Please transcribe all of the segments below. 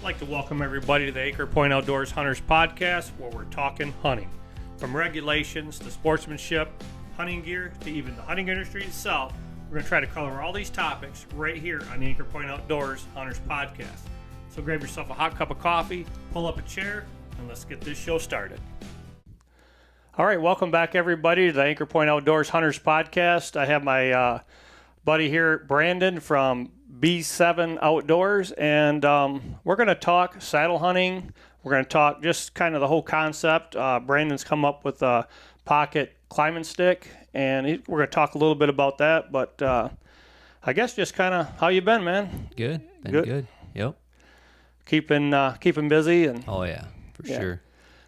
like to welcome everybody to the Acre Point Outdoors Hunters Podcast, where we're talking hunting. From regulations to sportsmanship, hunting gear, to even the hunting industry itself, we're going to try to cover all these topics right here on the Acre Point Outdoors Hunters Podcast. So grab yourself a hot cup of coffee, pull up a chair, and let's get this show started. All right, welcome back everybody to the Acre Point Outdoors Hunters Podcast. I have my buddy here, Brandon from B7 Outdoors, and we're going to talk saddle hunting. We're going to talk just kind of the whole concept. Brandon's come up with a pocket climbing stick, and we're going to talk a little bit about that, but I guess just kind of how you been, man? Good. Good. Yep. Keeping busy. And oh, yeah, for sure.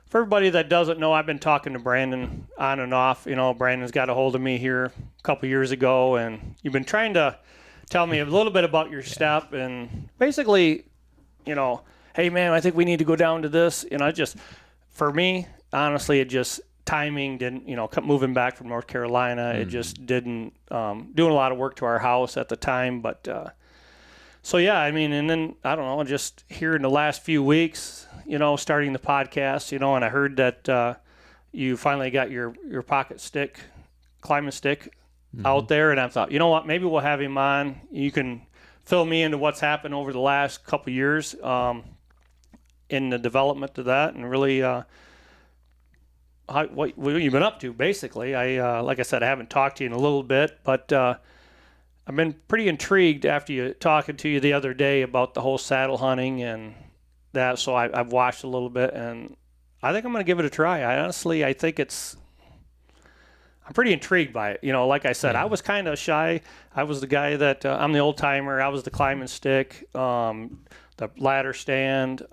For everybody that doesn't know, I've been talking to Brandon on and off. You know, Brandon's got a hold of me here a couple years ago, and you've been trying to tell me a little bit about your step, and basically, you know, hey man, I think we need to go down to this. You know, for me, honestly, it just timing didn't, moving back from North Carolina, it just didn't, doing a lot of work to our house at the time. But, so yeah, I mean, and then, I don't know, just here in the last few weeks, starting the podcast, and I heard that, you finally got your pocket stick, climbing stick out there, and I thought, you know what, maybe we'll have him on. You can fill me into what's happened over the last couple of years in the development of that, and really what you've been up to, basically. Like I said, I haven't talked to you in a little bit, but I've been pretty intrigued after talking to you the other day about the whole saddle hunting and that, so I've watched a little bit, and I think I'm going to give it a try. I think I'm pretty intrigued by it. Like I said, I was kind of shy. I was the guy that, I'm the old timer. I was the climbing stick, the ladder stand.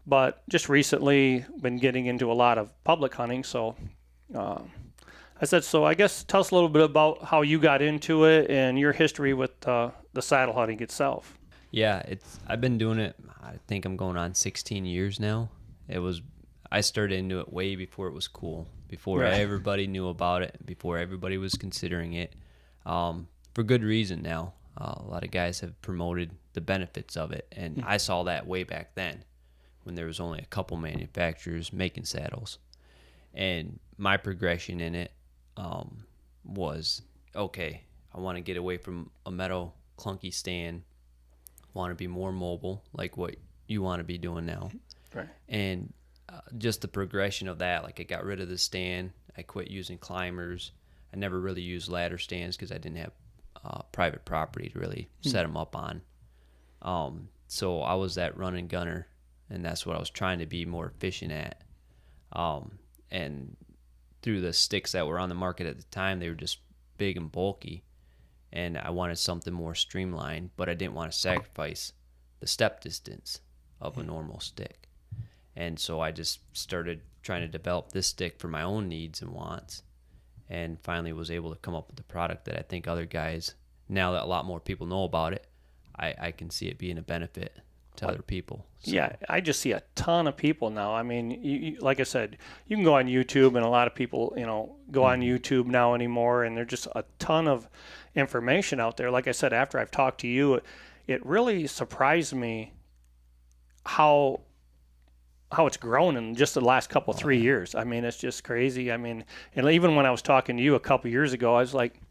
But just recently been getting into a lot of public hunting. So I said, so I guess tell us a little bit about how you got into it and your history with the saddle hunting itself. Yeah, I've been doing it, I think I'm going on 16 years now. I started into it way before it was cool, before everybody knew about it, before everybody was considering it, for good reason now. A lot of guys have promoted the benefits of it, and I saw that way back then when there was only a couple manufacturers making saddles. And my progression in it was, okay, I want to get away from a metal clunky stand, want to be more mobile, like what you want to be doing now. Right. And just the progression of that, like I got rid of the stand, I quit using climbers. I never really used ladder stands because I didn't have private property to really set them up on. So I was that run and gunner, and that's what I was trying to be more efficient at. And through the sticks that were on the market at the time, they were just big and bulky, and I wanted something more streamlined, but I didn't want to sacrifice the step distance of a normal stick. And so I just started trying to develop this stick for my own needs and wants, and finally was able to come up with the product that I think other guys, now that a lot more people know about it, I can see it being a benefit to other people. So. Yeah, I just see a ton of people now. I mean, you, like I said, you can go on YouTube, and a lot of people, go on YouTube now anymore, and there's just a ton of information out there. Like I said, after I've talked to you, it really surprised me how it's grown in just the last couple, 3 years. I mean, it's just crazy. I mean, and even when I was talking to you a couple years ago, I was like,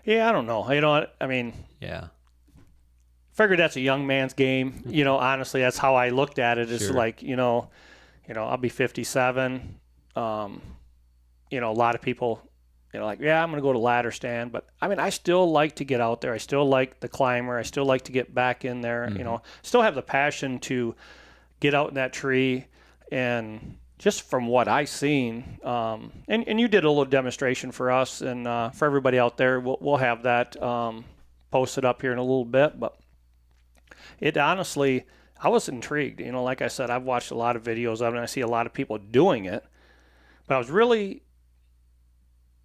yeah, I don't know. You know what? I mean, yeah. Figured that's a young man's game. Honestly, that's how I looked at it. It's Sure. like, I'll be 57. A lot of people, like, yeah, I'm going to go to ladder stand. But, I mean, I still like to get out there. I still like the climber. I still like to get back in there. Still have the passion to get out in that tree. And just from what I've seen, and you did a little demonstration for us. And for everybody out there, we'll have that posted up here in a little bit. But it honestly, I was intrigued. Like I said, I've watched a lot of videos of it, and I see a lot of people doing it. But I was really,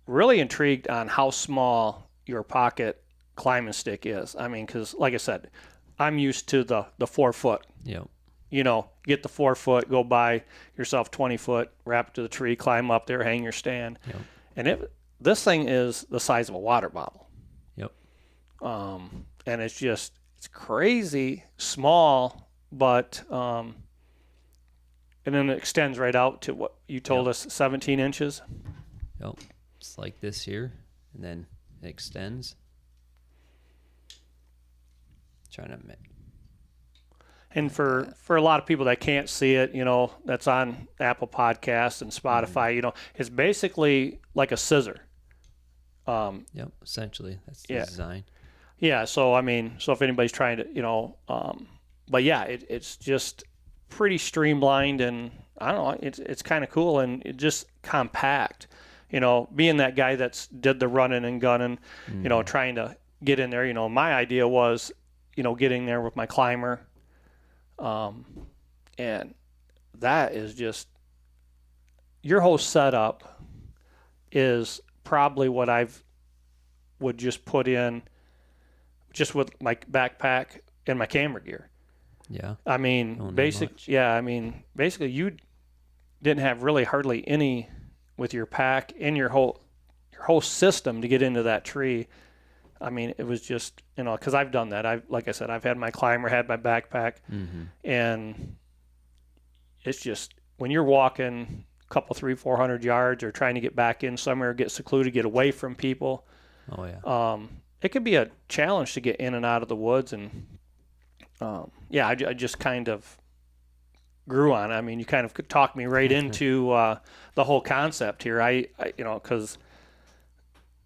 really intrigued on how small your pocket climbing stick is. I mean, because like I said, I'm used to the 4 foot. Yep. Get the 4 foot, go buy yourself 20 foot, wrap it to the tree, climb up there, hang your stand. Yep. And this thing is the size of a water bottle. Yep. And it's crazy small but and then it extends right out to what you told us, 17 inches. Yep. It's like this here, and then it extends. Trying to make. And for a lot of people that can't see it, that's on Apple Podcasts and Spotify, it's basically like a scissor. Yep, essentially. That's the design. Yeah, so so if anybody's trying to, but yeah, it's just pretty streamlined, and I don't know, it's kind of cool, and it just compact. Being that guy that's did the running and gunning, trying to get in there, my idea was, getting there with my climber. And that is just, your whole setup is probably what would just put in just with my backpack and my camera gear. Yeah. Basically you didn't have really hardly any with your pack and your whole system to get into that tree. It was just, because I've done that. Like I said, I've had my climber, had my backpack, and it's just, when you're walking a couple, 300-400 yards or trying to get back in somewhere, get secluded, get away from people. Oh yeah. It could be a challenge to get in and out of the woods, and I just kind of grew on it. You kind of talked me right into the whole concept here. Because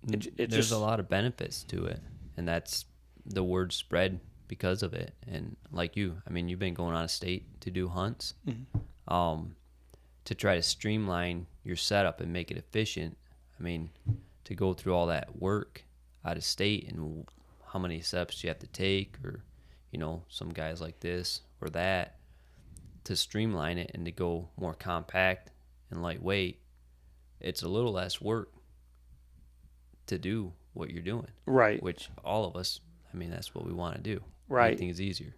there's a lot of benefits to it, and that's the word spread because of it. And like you've been going out of state to do hunts, to try to streamline your setup and make it efficient. To go through all that work out of state and how many steps you have to take, or some guys like this or that, to streamline it and to go more compact and lightweight, it's a little less work to do what you're doing, right? Which all of us, that's what we want to do, right? Make things easier,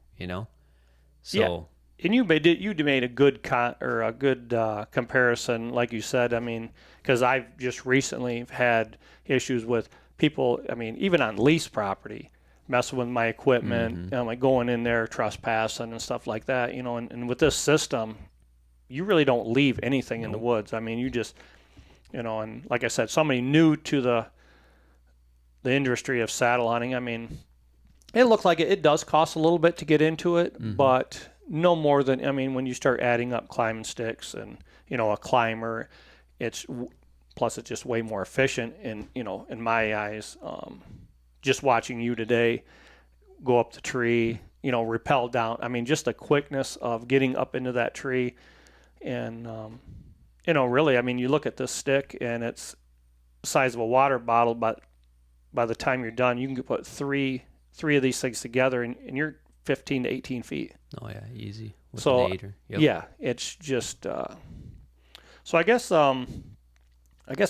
So, yeah. And you made a good comparison, like you said. Because I've just recently had issues with people. Even on lease property, messing with my equipment, like going in there trespassing and stuff like that. And with this system, you really don't leave anything in the woods. You just, and like I said, somebody new to the industry of saddle hunting. It looked like it does cost a little bit to get into it, but no more than, when you start adding up climbing sticks and, a climber, it's just way more efficient in my eyes. Just watching you today go up the tree, rappel down. Just the quickness of getting up into that tree. And, really, you look at this stick and it's the size of a water bottle, but by the time you're done, you can put three of these things together, and you're 15 to 18 feet. Oh yeah, easy. With So an aider. Yep. yeah, it's just. So I guess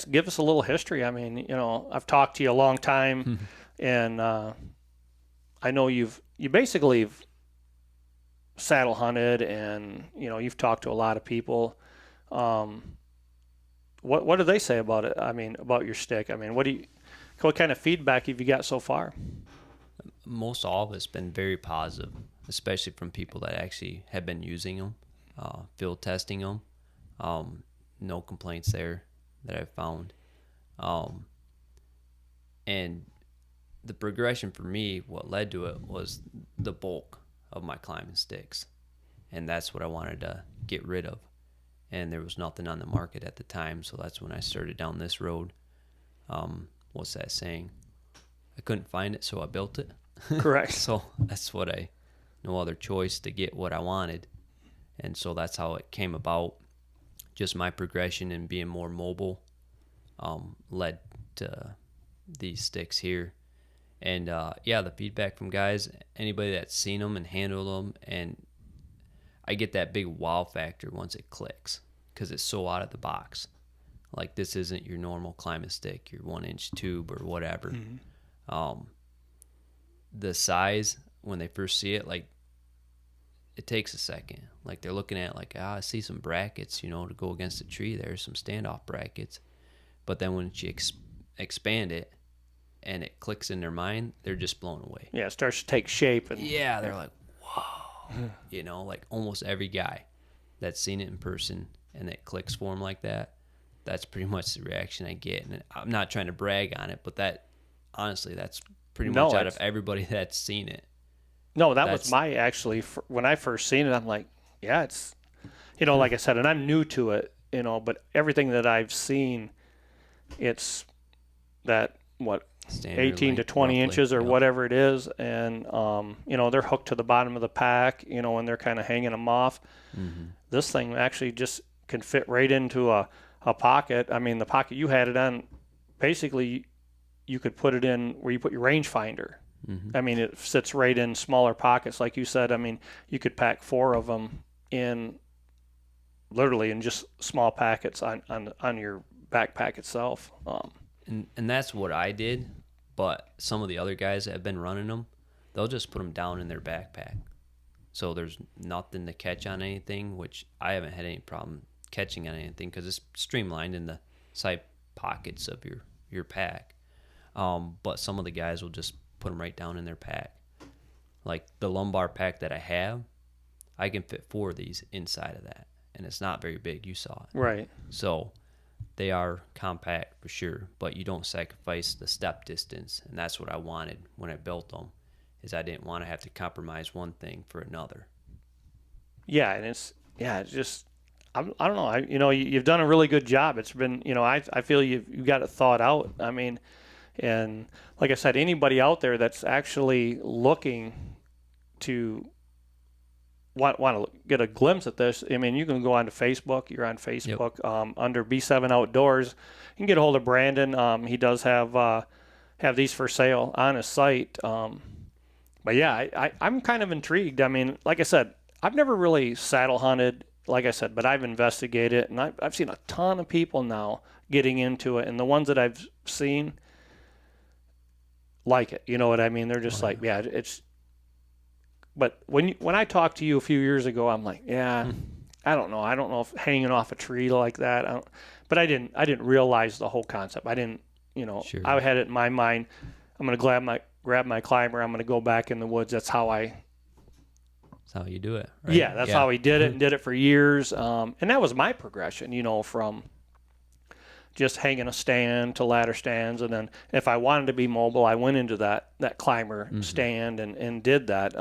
give us a little history. I've talked to you a long time, and I know you basically saddle hunted, and you've talked to a lot of people. What do they say about it? About your stick. What kind of feedback have you got so far? Most all of it's been very positive, especially from people that actually have been using them, field testing them. No complaints there that I've found. And the progression for me, what led to it was the bulk of my climbing sticks. And that's what I wanted to get rid of. And there was nothing on the market at the time, so that's when I started down this road. What's that saying? I couldn't find it, so I built it. Correct. So that's no other choice to get what I wanted. And so that's how it came about. Just my progression and being more mobile led to these sticks here. And the feedback from guys, anybody that's seen them and handled them, and I get that big wow factor once it clicks because it's so out of the box. Like, this isn't your normal climbing stick, your 1-inch tube or whatever. The size, when they first see it, like, it takes a second. Like, they're looking at it like, I see some brackets, to go against the tree. There's some standoff brackets. But then when you expand it and it clicks in their mind, they're just blown away. Yeah, it starts to take shape. And yeah, they're like, whoa. You know, like almost every guy that's seen it in person and that clicks for him like that, that's pretty much the reaction I get. And I'm not trying to brag on it, but that, honestly, that's pretty much out of everybody that's seen it. No, that was actually, when I first seen it, I'm like, yeah, it's, you know, like I said, and I'm new to it, you know, but everything that I've seen, it's that, Standard 18 to 20 roughly, inches or whatever it is. And, you know, they're hooked to the bottom of the pack, you know, and they're kind of hanging them off. Mm-hmm. This thing actually just can fit right into a pocket. I mean, the pocket you had it on, basically, you could put it in where you put your rangefinder. Mm-hmm. I mean, it sits right in smaller pockets, like you said. I mean, you could pack 4 of them in, literally in just small packets on your backpack itself. And that's what I did, but some of the other guys that have been running them, they'll just put them down in their backpack. So there's nothing to catch on anything, which I haven't had any problem catching on anything because it's streamlined in the side pockets of your pack. But some of the guys will just put them right down in their pack. Like the lumbar pack that I have, I can fit 4 of these inside of that, and it's not very big. You saw it. Right. So they are compact for sure, but you don't sacrifice the step distance, and that's what I wanted when I built them, is I didn't want to have to compromise one thing for another. Yeah, and it's just, I don't know. You know, you've done a really good job. It's been, you know, I feel you've got it thought out. I mean, and like I said, anybody out there that's actually looking to want to get a glimpse at this, I mean, you can go onto Facebook. You're on Facebook. Yep. Under B7 Outdoors. You can get a hold of Brandon. He does have these for sale on his site. But yeah, I'm kind of intrigued. I mean, like I said, I've never really saddle hunted, like I said, but I've investigated it, and I've seen a ton of people now getting into it, and the ones that I've seen like it. You know what I mean? They're just like, yeah, it's. But when I talked to you a few years ago, I'm like, yeah, I don't know. I don't know if hanging off a tree like that. But I didn't realize the whole concept. I didn't, you know. Sure. I had it in my mind. I'm going to grab my climber. I'm going to go back in the woods. That's how you do it. Right? Yeah, that's how he did it, and did it for years. And that was my progression, you know, from just hanging a stand to ladder stands. And then if I wanted to be mobile, I went into that climber stand and did that.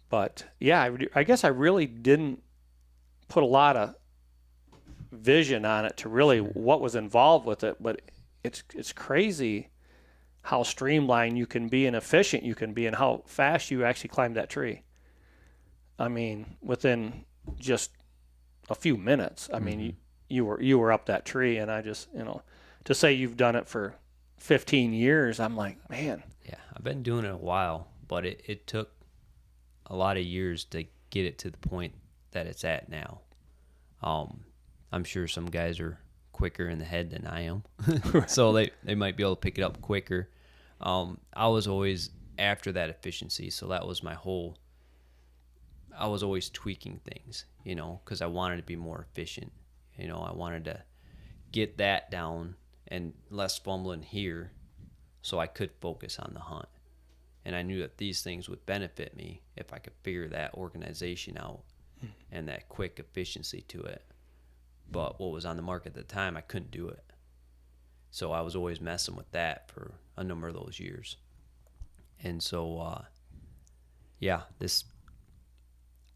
But yeah, I guess I really didn't put a lot of vision on it to really what was involved with it. But it's crazy how streamlined you can be and efficient you can be and how fast you actually climb that tree. I mean, within just a few minutes. I mean, you were up that tree, and I just, you know, to say you've done it for 15 years, I'm like, man. Yeah, I've been doing it a while, but it took a lot of years to get it to the point that it's at now. I'm sure some guys are quicker in the head than I am, so they might be able to pick it up quicker. I was always after that efficiency, so that was my whole. I was always tweaking things, you know, because I wanted to be more efficient. You know, I wanted to get that down and less fumbling here so I could focus on the hunt. And I knew that these things would benefit me if I could figure that organization out and that quick efficiency to it. But what was on the market at the time, I couldn't do it. So I was always messing with that for a number of those years. And so,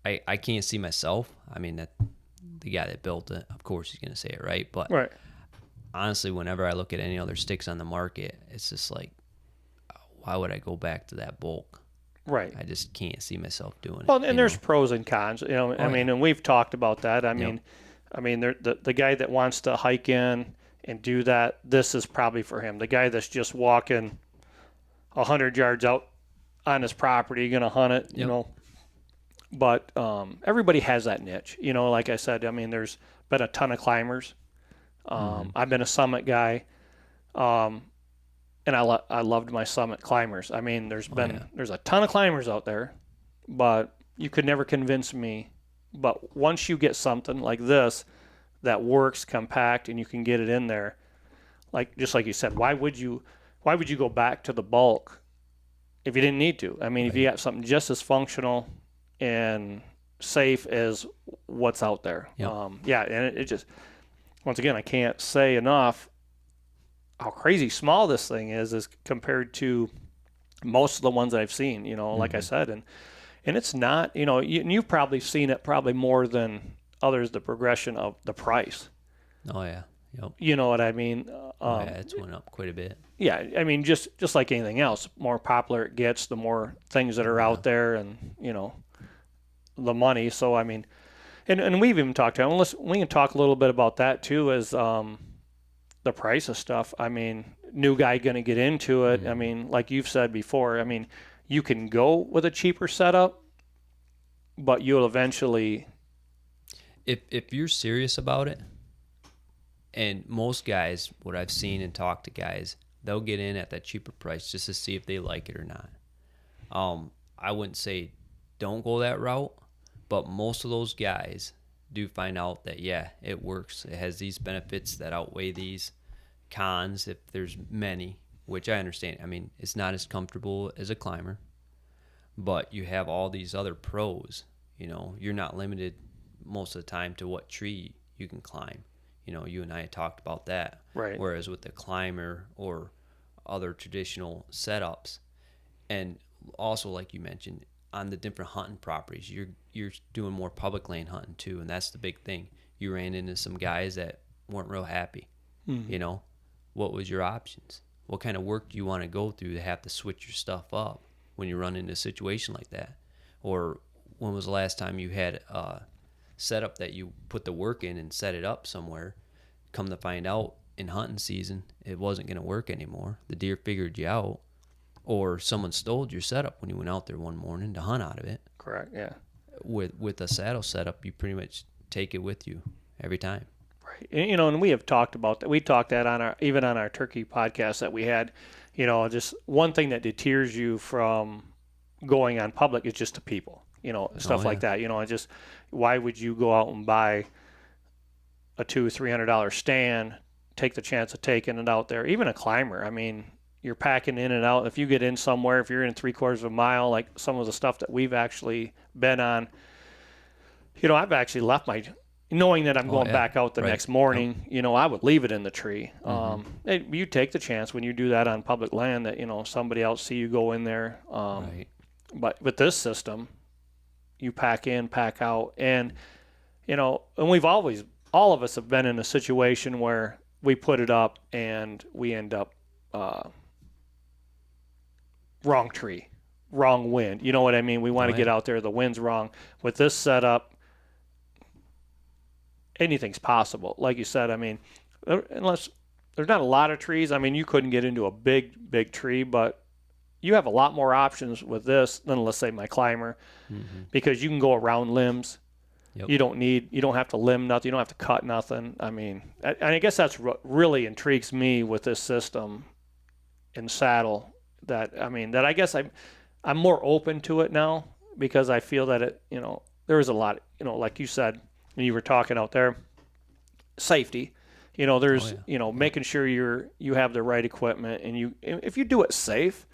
I can't see myself. I mean, that the guy that built it, of course he's going to say it right. But honestly, whenever I look at any other sticks on the market, it's just like, why would I go back to that bulk? Right. I just can't see myself doing it. Well, and there's pros and cons. You know, I mean, and we've talked about that. I mean, the guy that wants to hike in and do that, this is probably for him. The guy that's just walking 100 yards out on his property, going to hunt it, you know. But everybody has that niche. You know, like I said, I mean, there's been a ton of climbers. I've been a summit guy, and I loved my summit climbers. I mean, there's a ton of climbers out there, but you could never convince me. But once you get something like this that works compact and you can get it in there, just like you said, why would you go back to the bulk if you didn't need to? I mean, if you got something just as functional and safe as what's out there. Yep. And it just, once again, I can't say enough how crazy small this thing is compared to most of the ones I've seen, like I said, and it's not, you've probably seen it probably more than others, the progression of the price. Oh yeah. Yep. You know what I mean? Yeah, it's went up quite a bit. Yeah, I mean, just like anything else, more popular it gets, the more things that are out there, and the money. So I mean, and we've even talked to. We can talk a little bit about that too, as the price of stuff. I mean, new guy going to get into it. I mean, like you've said before, I mean, you can go with a cheaper setup, but you'll eventually. If you're serious about it. And most guys, what I've seen and talked to guys, they'll get in at that cheaper price just to see if they like it or not. I wouldn't say don't go that route, but most of those guys do find out that, yeah, it works. It has these benefits that outweigh these cons, if there's many, which I understand. I mean, it's not as comfortable as a climber, but you have all these other pros. You're not limited most of the time to what tree you can climb. You and I had talked about that. Right. Whereas with the climber or other traditional setups, and also like you mentioned, on the different hunting properties, you're doing more public land hunting too, and that's the big thing. You ran into some guys that weren't real happy. What was your options? What kind of work do you want to go through to have to switch your stuff up when you run into a situation like that? Or when was the last time you had setup that you put the work in and set it up somewhere, come to find out in hunting season it wasn't going to work anymore, the deer figured you out, or someone stole your setup when you went out there one morning to hunt out of it. Correct. Yeah. With a saddle setup, you pretty much take it with you every time. Right. And we have talked about that. We talked that on our turkey podcast that we had. Just one thing that deters you from going on public is just the people. Stuff like that. Just why would you go out and buy a $200-$300 stand, take the chance of taking it out there? Even a climber. I mean, you're packing in and out. If you get in somewhere, if you're in 3/4 of a mile, like some of the stuff that we've actually been on, I've actually left knowing that I'm going back out the next morning. I would leave it in the tree. You take the chance when you do that on public land that somebody else see you go in there. Right. But with this system, you pack in, pack out, and and we've always, all of us have been in a situation where we put it up and we end up wrong tree, wrong wind. You know what I mean? We want to get out there, the wind's wrong. With this setup, anything's possible. Like you said, I mean, unless there's not a lot of trees, I mean, you couldn't get into a big tree, but you have a lot more options with this than, let's say, my climber, because you can go around limbs. Yep. You don't have to limb nothing. You don't have to cut nothing. I mean, and I guess that's what really intrigues me with this system and saddle. That I guess I'm more open to it now, because I feel that it, there is a lot, like you said when you were talking out there, safety. There's making sure you have the right equipment, and if you do it safe,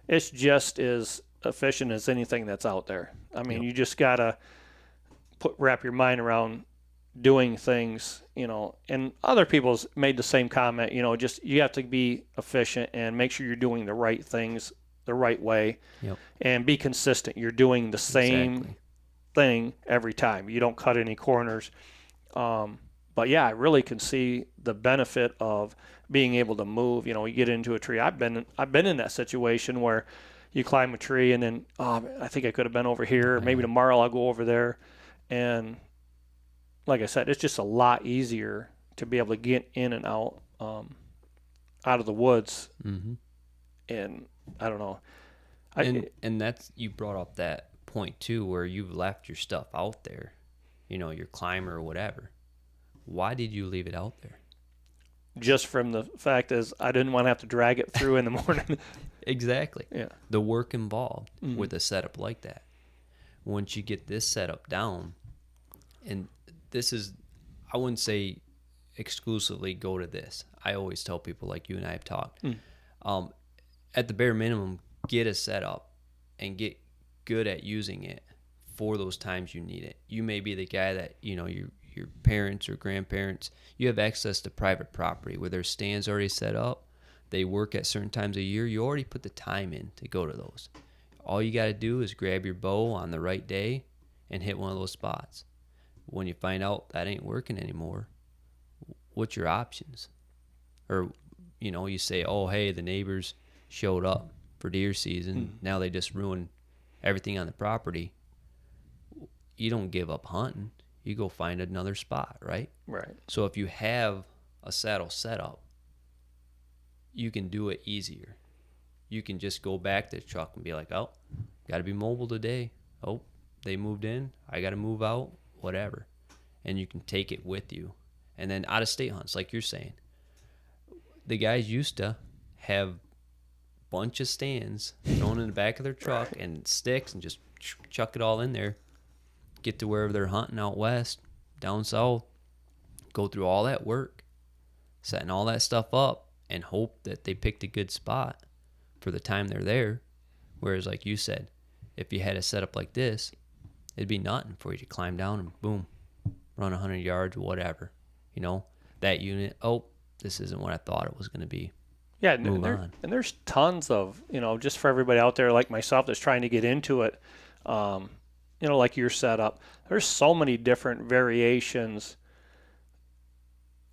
it's just as efficient as anything that's out there. I mean, you just gotta wrap your mind around doing things, and other people's made the same comment, just you have to be efficient and make sure you're doing the right things the right way, and be consistent. You're doing the same thing every time. You don't cut any corners. But yeah, I really can see the benefit of being able to move. You get into a tree. I've been in that situation where you climb a tree and then, I think I could have been over here. Maybe tomorrow I'll go over there. And like I said, it's just a lot easier to be able to get in and out of the woods. And I don't know. And that's, you brought up that point too, where you've left your stuff out there, your climber or whatever. Why did you leave it out there? Just from the fact is I didn't want to have to drag it through in the morning. Exactly. Yeah. The work involved with a setup like that. Once you get this setup down, and this is, I wouldn't say exclusively go to this. I always tell people, like you and I have talked, at the bare minimum, get a setup and get good at using it for those times you need it. You may be the guy that, your parents or grandparents, you have access to private property where there's stands already set up. They work at certain times of year. You already put the time in to go to those. All you got to do is grab your bow on the right day and hit one of those spots. When you find out that ain't working anymore, what's your options? Or, you say, oh, hey, the neighbors showed up for deer season. Now they just ruined everything on the property. You don't give up hunting. You go find another spot, right? Right. So if you have a saddle set up, you can do it easier. You can just go back to the truck and be like, oh, got to be mobile today. Oh, they moved in. I got to move out, whatever. And you can take it with you. And then out-of-state hunts, like you're saying. The guys used to have a bunch of stands thrown in the back of their truck and sticks and just chuck it all in there. Get to wherever they're hunting out west, down south, go through all that work, setting all that stuff up, and hope that they picked a good spot for the time they're there. Whereas, like you said, if you had a setup like this, it'd be nothing for you to climb down and boom, run 100 yards, whatever. That unit, oh, this isn't what I thought it was going to be. Yeah, Move on. And there's tons of, just for everybody out there like myself that's trying to get into it, like your setup, there's so many different variations.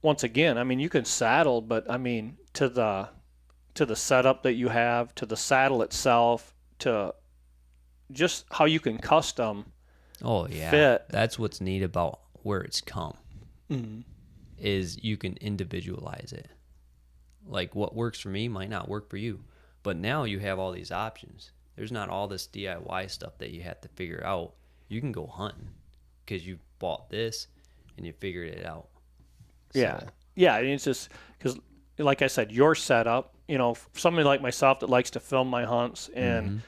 Once again, I mean, you can saddle, but I mean, to the setup that you have, to the saddle itself, to just how you can custom fit. That's what's neat about where it's come. Is you can individualize it. Like what works for me might not work for you, but now you have all these options. There's not all this DIY stuff that you have to figure out. You can go hunting because you bought this and you figured it out. Yeah. Yeah. And it's just because, like I said, your setup, somebody like myself that likes to film my hunts and,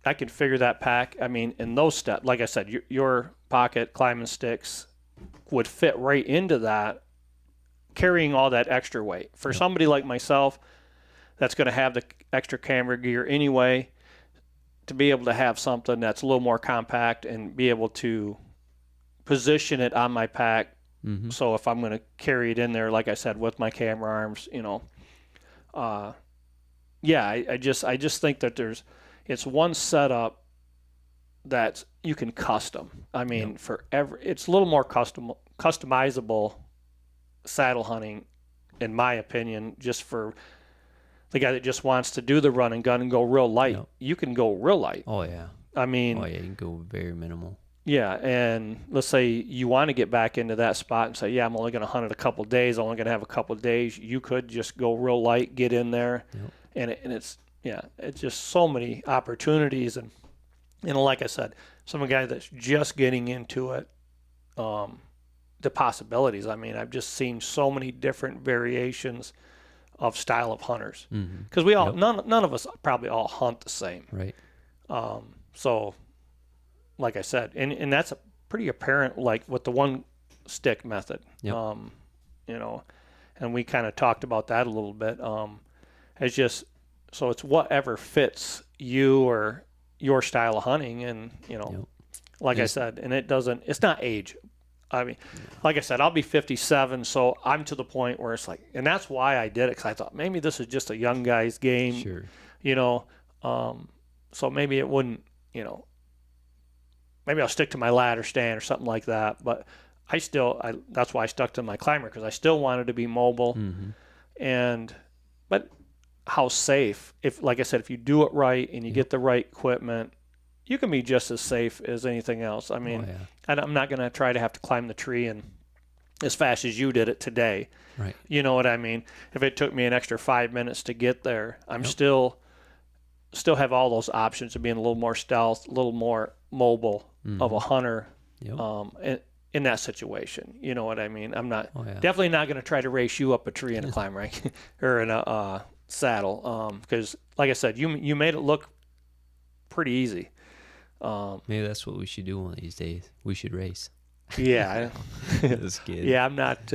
I can figure that pack. I mean, in those steps, like I said, your pocket climbing sticks would fit right into that, carrying all that extra weight. For somebody like myself that's going to have the extra camera gear anyway, to be able to have something that's a little more compact and be able to position it on my pack. So if I'm going to carry it in there, like I said, with my camera arms, I just think that it's one setup that you can custom. I mean, it's a little more customizable saddle hunting, in my opinion, just for the guy that just wants to do the run and gun and go real light. You can go real light. Oh, yeah. I mean... Oh, yeah, you can go very minimal. Yeah, and let's say you want to get back into that spot and say, yeah, I'm only going to hunt it a couple of days, I'm only going to have a couple of days. You could just go real light, get in there, and it's just so many opportunities. And like I said, some guy that's just getting into it, the possibilities. I mean, I've just seen so many different variations of style of hunters because we all none of us probably all hunt the same, right? So like I said, and that's pretty apparent, like with the one stick method, and we kind of talked about that a little bit. It's just, so it's whatever fits you or your style of hunting, and like I said, and it's not age. I mean, like I said, I'll be 57, so I'm to the point where it's like, and that's why I did it, because I thought maybe this is just a young guy's game, so maybe it wouldn't, maybe I'll stick to my ladder stand or something like that. But that's why I stuck to my climber, because I still wanted to be mobile. But how safe, like I said, if you do it right and you get the right equipment, you can be just as safe as anything else. I mean, I'm not going to try to have to climb the tree and as fast as you did it today. Right. You know what I mean? If it took me an extra 5 minutes to get there, I'm still have all those options of being a little more stealth, a little more mobile of a hunter in that situation. You know what I mean? I'm not definitely not going to try to race you up a tree in a climb rank or in a saddle, because like I said, you made it look pretty easy. Maybe that's what we should do one of these days. We should race. Yeah. That's good. Yeah, I'm not...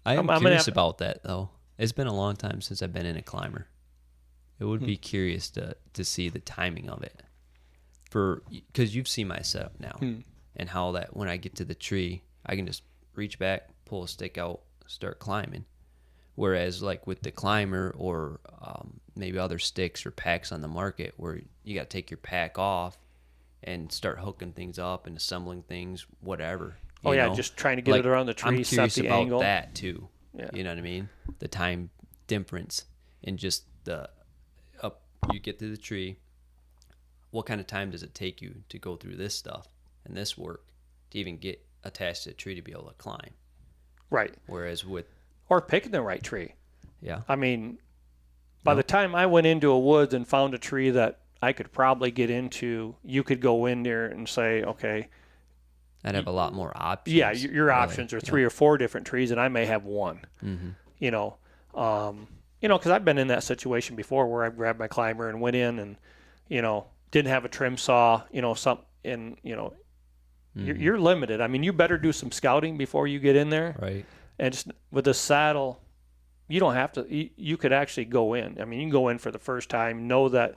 I'm curious about that, though. It's been a long time since I've been in a climber. It would be curious to see the timing of it. because you've seen my setup now and how that when I get to the tree, I can just reach back, pull a stick out, start climbing. Whereas like with the climber or maybe other sticks or packs on the market where you got to take your pack off and start hooking things up and assembling things, whatever. Oh, yeah, know? just trying to get like, it around the tree, I'm set curious the about angle. that too. Yeah. You know what I mean? The time difference in just the up. You get to the tree. What kind of time does it take you to go through this stuff and this work to even get attached to the tree to be able to climb? Right. Whereas with... Or picking the right tree. Yeah. I mean, by the time I went into a woods and found a tree that I could probably get into, you could go in there and say, okay. I'd have a lot more options. Yeah, your really. Options are 3 or 4 different trees, and I may have one. You know, because I've been in that situation before where I grabbed my climber and went in and, didn't have a trim saw, you're limited. I mean, you better do some scouting before you get in there. Right. And just with the saddle, you don't have to. You could actually go in. I mean, you can go in for the first time, know the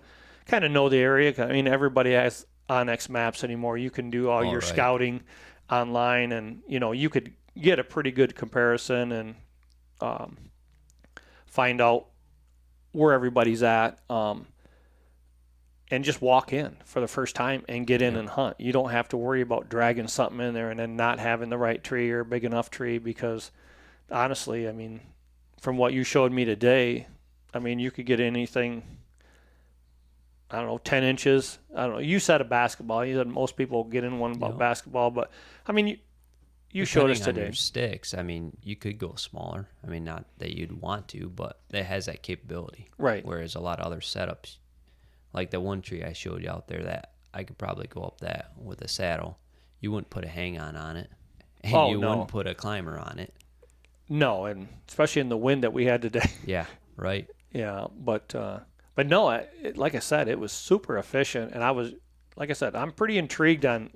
area. I mean, everybody has Onyx maps anymore. You can do all your scouting online, and you could get a pretty good comparison and find out where everybody's at. And just walk in for the first time and get in and hunt. You don't have to worry about dragging something in there and then not having the right tree or a big enough tree because, honestly, I mean, from what you showed me today, I mean, you could get anything, 10 inches. I don't know. You said a basketball. You said most people get in one about basketball, but, I mean, you showed us today. On your sticks, I mean, you could go smaller. I mean, not that you'd want to, but it has that capability. Right. Whereas a lot of other setups, like the one tree I showed you out there that I could probably go up that with a saddle. You wouldn't put a hang-on on it. And wouldn't put a climber on it. No, and especially in the wind that we had today. Yeah, right. Yeah, but no, like I said, it was super efficient. And I was, like I said, I'm pretty intrigued on,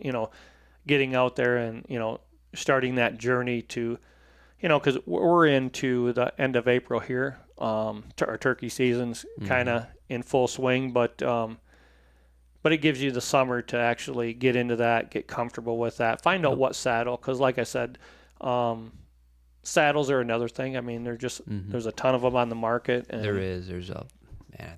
getting out there and, starting that journey to, because we're into the end of April here. Our turkey season's kind of in full swing, but it gives you the summer to actually get into that, get comfortable with that, find out what saddle, because like I said, saddles are another thing. I mean, they're just there's a ton of them on the market. And There's I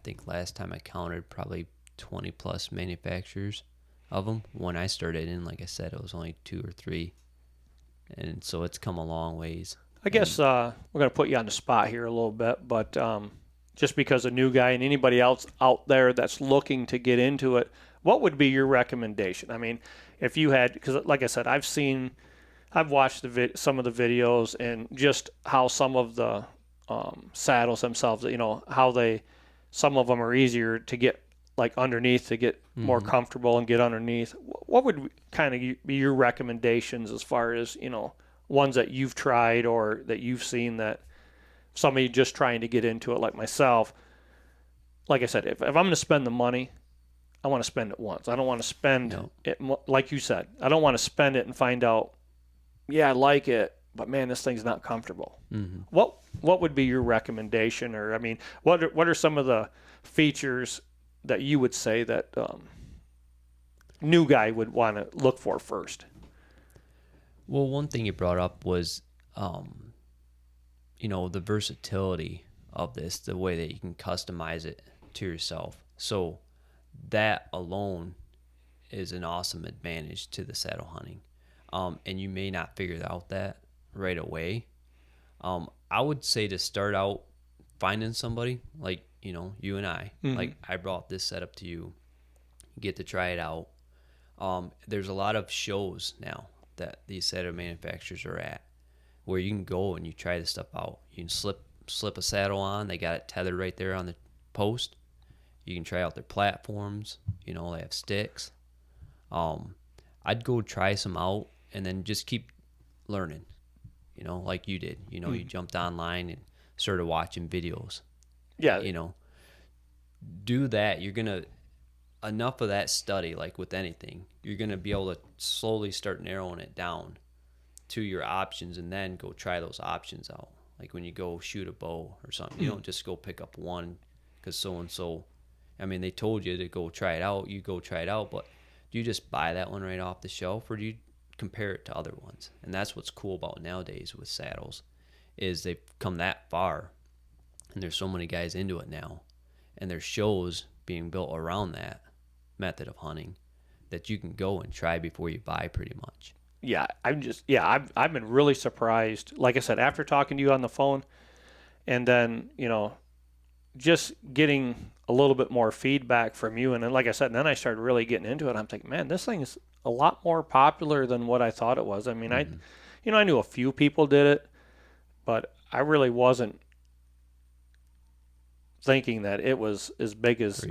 think last time I counted probably 20 plus manufacturers of them. When I started in, like I said, it was only 2 or 3, and so it's come a long ways. I guess we're going to put you on the spot here a little bit, but just because a new guy and anybody else out there that's looking to get into it, what would be your recommendation? I mean, if you had, because like I said, I've watched some of the videos and just how some of the saddles themselves, how some of them are easier to get like underneath to get more comfortable and get underneath. What would kind of be your recommendations as far as, ones that you've tried or that you've seen that somebody just trying to get into it like myself? Like I said, if I'm going to spend the money, I want to spend it once. I don't want to spend it, like you said, I don't want to spend it and find out, yeah, I like it, but man, this thing's not comfortable. What would be your recommendation? Or, I mean, what are some of the features that you would say that new guy would want to look for first? Well, one thing you brought up was, the versatility of this, the way that you can customize it to yourself. So that alone is an awesome advantage to the saddle hunting. And you may not figure out that right away. I would say to start out finding somebody like, you and I, like I brought this setup to you, get to try it out. There's a lot of shows now that these saddle manufacturers are at where you can go and you try this stuff out. You can slip a saddle on. They got it tethered right there on the post. You can try out their platforms. They have sticks. I'd go try some out and then just keep learning, like you did. You jumped online and started watching videos. Yeah. Do that. You're going to, enough of that study, like with anything, you're going to be able to slowly start narrowing it down to your options and then go try those options out. Like when you go shoot a bow or something, you don't just go pick up one because so-and-so, I mean, they told you to go try it out. You go try it out, but do you just buy that one right off the shelf, or do you compare it to other ones? And that's what's cool about nowadays with saddles, is they've come that far, and there's so many guys into it now, and there's shows being built around that method of hunting that you can go and try before you buy, pretty much. Yeah, I've been really surprised. Like I said, after talking to you on the phone, and then, just getting a little bit more feedback from you. And then, like I said, and then I started really getting into it. I'm thinking, man, this thing is a lot more popular than what I thought it was. I mean, I knew a few people did it, but I really wasn't thinking that it was as big as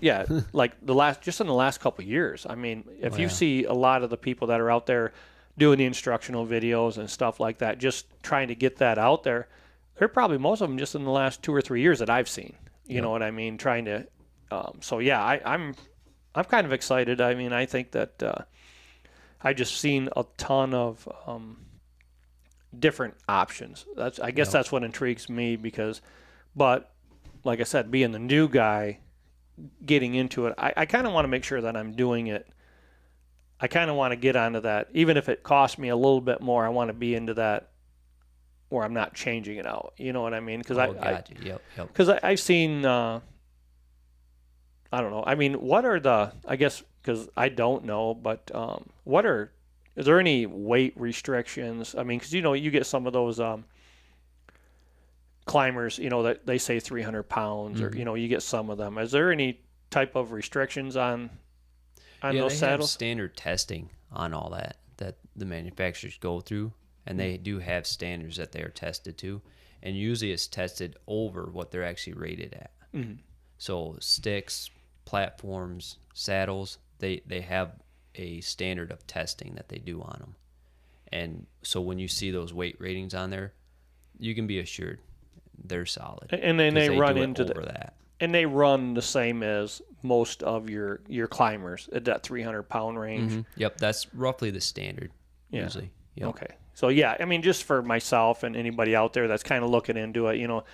yeah, like in the last couple of years. I mean, if you see a lot of the people that are out there doing the instructional videos and stuff like that, just trying to get that out there, they're probably most of them just in the last 2 or 3 years that I've seen. You know what I mean? Trying to, so yeah, I'm kind of excited. I mean, I think that I just seen a ton of different options. I guess that's what intrigues me but like I said, being the new guy, getting into it, I kind of want to make sure that I'm doing it. I kind of want to get onto that, even if it costs me a little bit more. I want to be into that where I'm not changing it out. You know what I mean? Because I've seen, I don't know. I mean, what are I guess, because I don't know, but is there any weight restrictions? I mean, because, you get some of those climbers, that they say 300 pounds, or, you get some of them. Is there any type of restrictions on those saddles? Have standard testing on all that the manufacturers go through. And they do have standards that they are tested to. And usually it's tested over what they're actually rated at. Mm-hmm. So sticks, platforms, saddles, they have a standard of testing that they do on them. And so when you see those weight ratings on there, you can be assured they're solid. And then they run into that. And they run the same as most of your climbers at that 300-pound range. Mm-hmm. Yep, that's roughly the standard usually. Yep. Okay. So, yeah, I mean, just for myself and anybody out there that's kind of looking into it,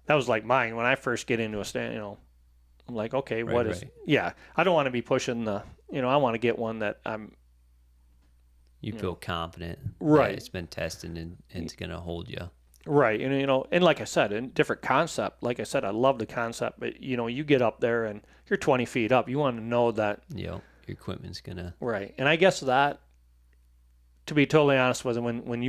that was like mine. When I first get into a stand, I'm like, okay, what is – yeah, I don't want to be pushing I want to get one that I'm – You feel confident. Right. It's been tested and it's going to hold you. Right. And, and like I said, a different concept. Like I said, I love the concept. But, you get up there and you're 20 feet up. You want to know that – your equipment's going to – Right. And I guess that – to be totally honest with you, when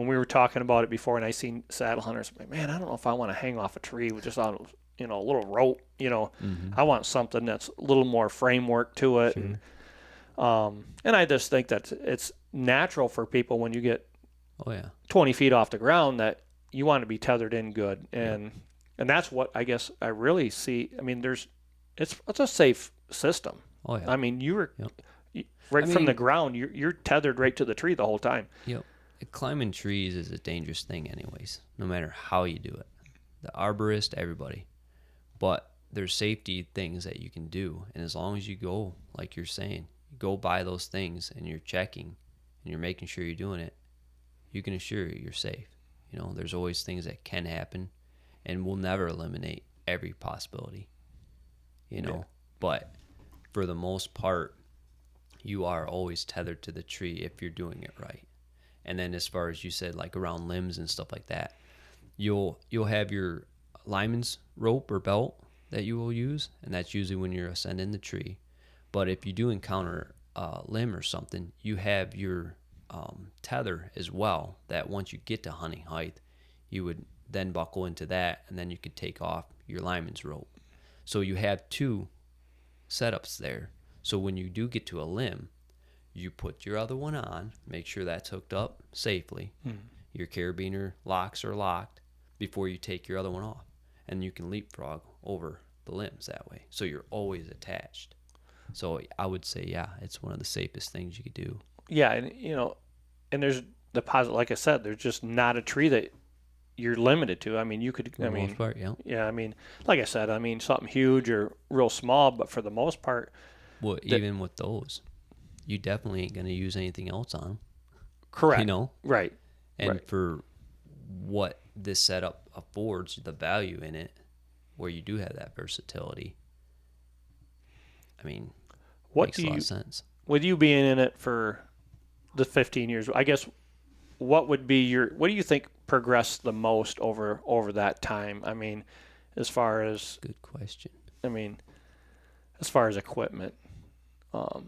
we were talking about it before, and I seen saddle hunters, I'm like, man, I don't know if I want to hang off a tree with just on a little rope. Mm-hmm. I want something that's a little more framework to it. Sure. And I just think that it's natural for people when you get 20 feet off the ground that you want to be tethered in good, and that's what I guess I really see. I mean, it's a safe system. Oh yeah. I mean, from the ground, you're tethered right to the tree the whole time. Yep. Climbing trees is a dangerous thing anyways, no matter how you do it. The arborist, everybody. But there's safety things that you can do. And as long as you go, like you're saying, you go by those things and you're checking and you're making sure you're doing it, you can assure you're safe. There's always things that can happen, and we'll never eliminate every possibility. But for the most part, you are always tethered to the tree if you're doing it right. And then as far as you said, like around limbs and stuff like that, you'll have your lineman's rope or belt that you will use, and that's usually when you're ascending the tree. But if you do encounter a limb or something, you have your tether as well, that once you get to hunting height, you would then buckle into that, and then you could take off your lineman's rope. So you have two setups there. So when you do get to a limb, you put your other one on, make sure that's hooked up safely. Your carabiner locks are locked before you take your other one off. And you can leapfrog over the limbs that way. So you're always attached. So I would say, yeah, it's one of the safest things you could do. Yeah, and and there's the positive, like I said, there's just not a tree that you're limited to. I mean, you could, For the most part, yeah. Yeah, I mean, like I said, something huge or real small, but for the most part. Well, even with those, you definitely ain't going to use anything else on them. Correct. Right. And for what this setup affords, the value in it, where you do have that versatility, I mean, makes a lot of sense. with you being in it for the 15 years, I guess what do you think progressed the most over that time? I mean, as far as Good question. I mean, as far as equipment. I'd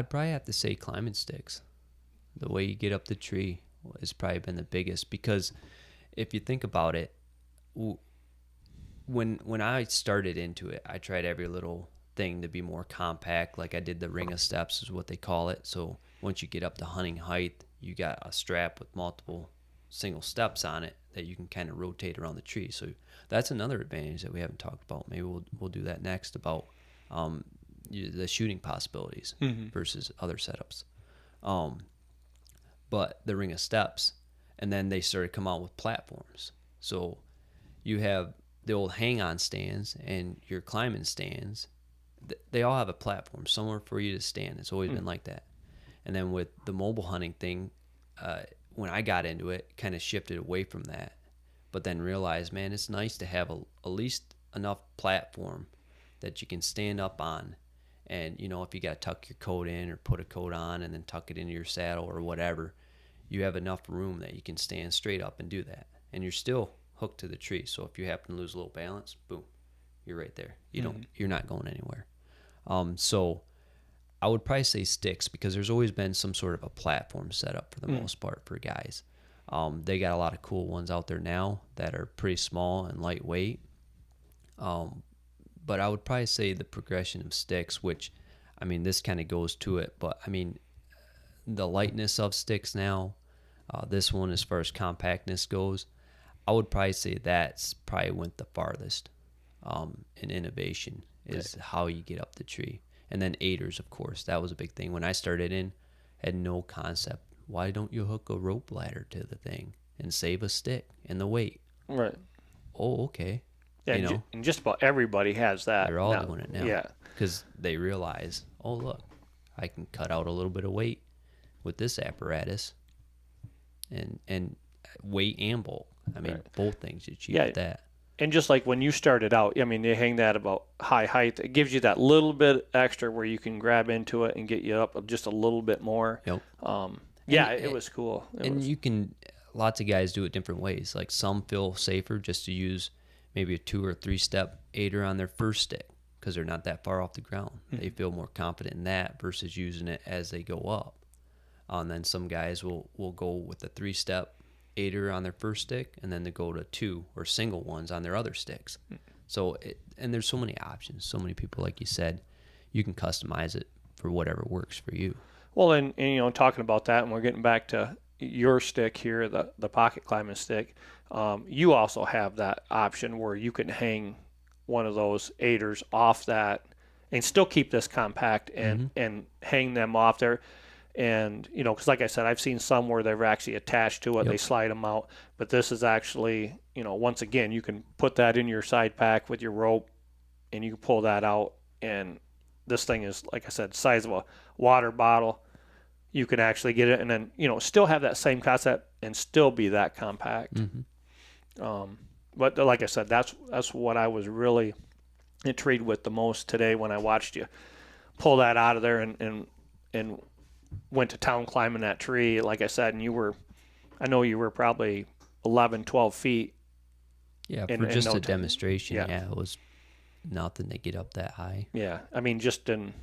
probably have to say climbing sticks. The way you get up the tree has probably been the biggest, because if you think about it, when I started into it, I tried every little thing to be more compact. Like I did the ring of steps is what they call it. So once you get up to hunting height, you got a strap with multiple single steps on it that you can kind of rotate around the tree. So that's another advantage that we haven't talked about. Maybe we'll do that next, about the shooting possibilities versus other setups. But the ring of steps, and then they started to come out with platforms. So you have the old hang-on stands and your climbing stands. They all have a platform somewhere for you to stand. It's always been like that. And then with the mobile hunting thing, when I got into it, kind of shifted away from that, but then realized, man, it's nice to have at least enough platform that you can stand up on. And, you know, if you got to tuck your coat in or put a coat on and then tuck it into your saddle or whatever, you have enough room that you can stand straight up and do that. And you're still hooked to the tree. So if you happen to lose a little balance, boom, you're right there. You're not going anywhere. So I would probably say sticks, because there's always been some sort of a platform set up for the most part for guys. They got a lot of cool ones out there now that are pretty small and lightweight. But I would probably say the progression of sticks, which, I mean, this kind of goes to it, but I mean, the lightness of sticks now, this one, as far as compactness goes, I would probably say that's probably went the farthest in innovation, is how you get up the tree. And then aiders, of course, that was a big thing. When I started in, I had no concept. Why don't you hook a rope ladder to the thing and save a stick and the weight? Right. Oh, okay. Yeah, and just about everybody has that. They're all doing it now. Yeah. Because they realize, oh, look, I can cut out a little bit of weight with this apparatus, and weight and bulk. I mean, both things you achieve with that. And just like when you started out, I mean, they hang that about high height. It gives you that little bit extra where you can grab into it and get you up just a little bit more. Yep. It was cool. You can, lots of guys do it different ways. Like some feel safer just to use maybe a 2 or 3 step aider on their first stick because they're not that far off the ground. They feel more confident in that versus using it as they go up. And then some guys will go with a 3-step aider on their first stick, and then they go to 2 or single ones on their other sticks. So, and there's so many options, so many people, like you said, you can customize it for whatever works for you. Well, and you know, talking about that, and we're getting back to your stick here, the pocket climbing stick, you also have that option where you can hang one of those aiders off that and still keep this compact and hang them off there. And, you know, because like I said, I've seen some where they're actually attached to it. They slide them out. But this is actually, you know, once again, you can put that in your side pack with your rope and you can pull that out. And this thing is, like I said, size of a water bottle. You can actually get it and then, you know, still have that same concept and still be that compact. But like I said, that's what I was really intrigued with the most today when I watched you pull that out of there and went to town climbing that tree, like I said, and I know you were probably 11, 12 feet. Yeah, for just a demonstration, it was nothing to get up that high. Yeah, I mean, just in,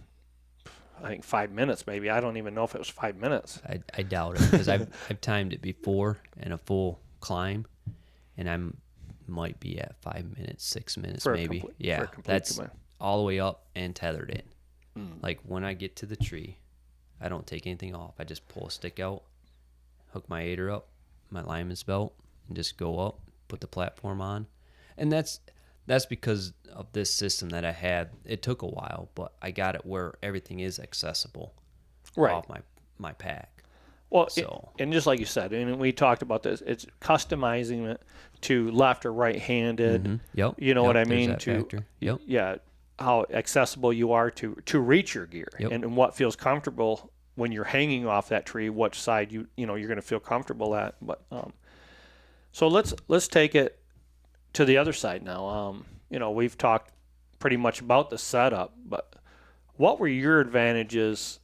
I think 5 minutes maybe. I don't even know if it was 5 minutes. I doubt it, because I've timed it before in a full climb, and I might be at 5 minutes, 6 minutes maybe. That's all the way up and tethered in. Like when I get to the tree, I don't take anything off. I just pull a stick out, hook my aider up, my lineman's belt, and just go up, put the platform on. And that's because of this system that I had. It took a while, but I got it where everything is accessible off my pack. Well, and just like you said, and we talked about this, it's customizing it to left or right-handed. You know what I mean? Yeah. How accessible you are to reach your gear and what feels comfortable when you're hanging off that tree, which side you're going to feel comfortable at. But so let's take it to the other side now. You know, we've talked pretty much about the setup, but what were your advantages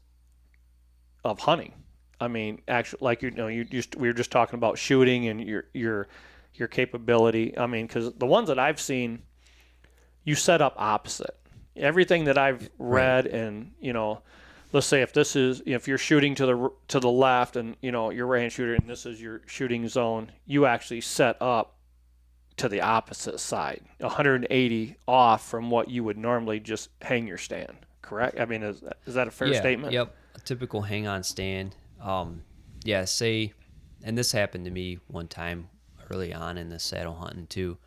of hunting? I mean, actually, like we were just talking about shooting and your capability. I mean, because the ones that I've seen, you set up opposite. Everything that I've read, and let's say if you're shooting to the left, and you're right-hand shooter, and this is your shooting zone, you actually set up to the opposite side, 180 off from what you would normally just hang your stand. Correct? I mean, is that a fair statement? Yep. A typical hang-on stand. Say, and this happened to me one time early on in the saddle hunting too,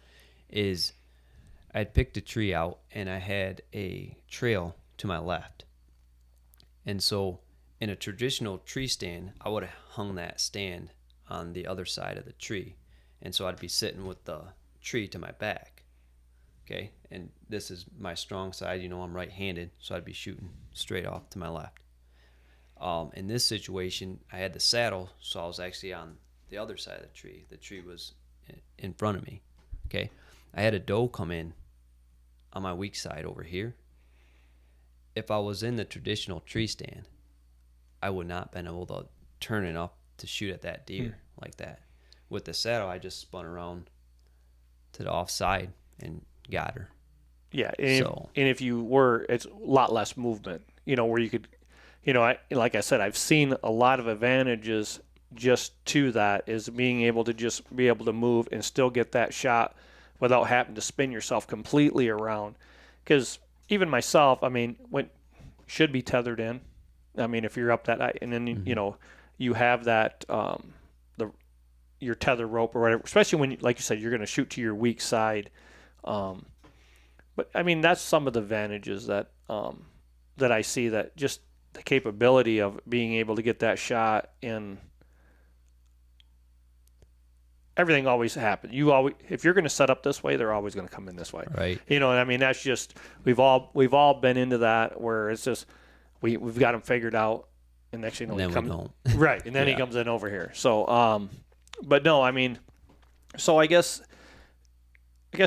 is I'd picked a tree out and I had a trail to my left. And so in a traditional tree stand, I would have hung that stand on the other side of the tree. And so I'd be sitting with the tree to my back. Okay. And this is my strong side. I'm right-handed, so I'd be shooting straight off to my left. In this situation, I had the saddle, so I was actually on the other side of the tree. The tree was in front of me. Okay. I had a doe come in on my weak side over here. If I was in the traditional tree stand, I would not have been able to turn it up to shoot at that deer like that. With the saddle, I just spun around to the offside and got her. Yeah, and if you were, it's a lot less movement, where you could, like I said, I've seen a lot of advantages just to that, is being able to just be able to move and still get that shot without having to spin yourself completely around. Because even myself, I mean, should be tethered in. I mean, if you're up that high, and then, you have that, your tether rope or whatever, especially when, like you said, you're going to shoot to your weak side. But I mean, that's some of the advantages that I see, that just the capability of being able to get that shot, and everything always happens. If you're going to set up this way, they're always going to come in this way. Right. And I mean, that's just, we've all been into that, where it's just, we've got them figured out, and next thing you know, we don't. Right. And then he comes in over here. So, but no, I mean, so I guess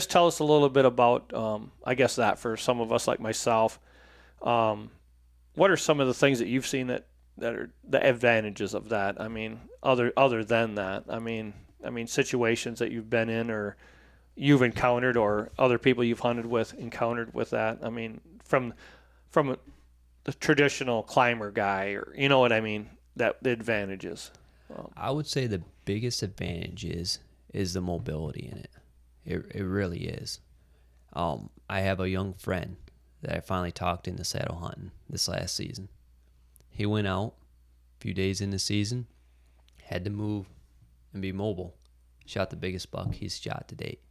tell us a little bit about, that for some of us like myself, what are some of the things that you've seen that are the advantages of that? I mean, other than that, I mean, situations that you've been in or you've encountered, or other people you've hunted with encountered with that. I mean, from the traditional climber guy, or you know what I mean, that the advantages. I would say the biggest advantage is the mobility in it. It really is. I have a young friend that I finally talked into saddle hunting this last season. He went out a few days in the season, had to move and be mobile. Shot the biggest buck he's shot to date.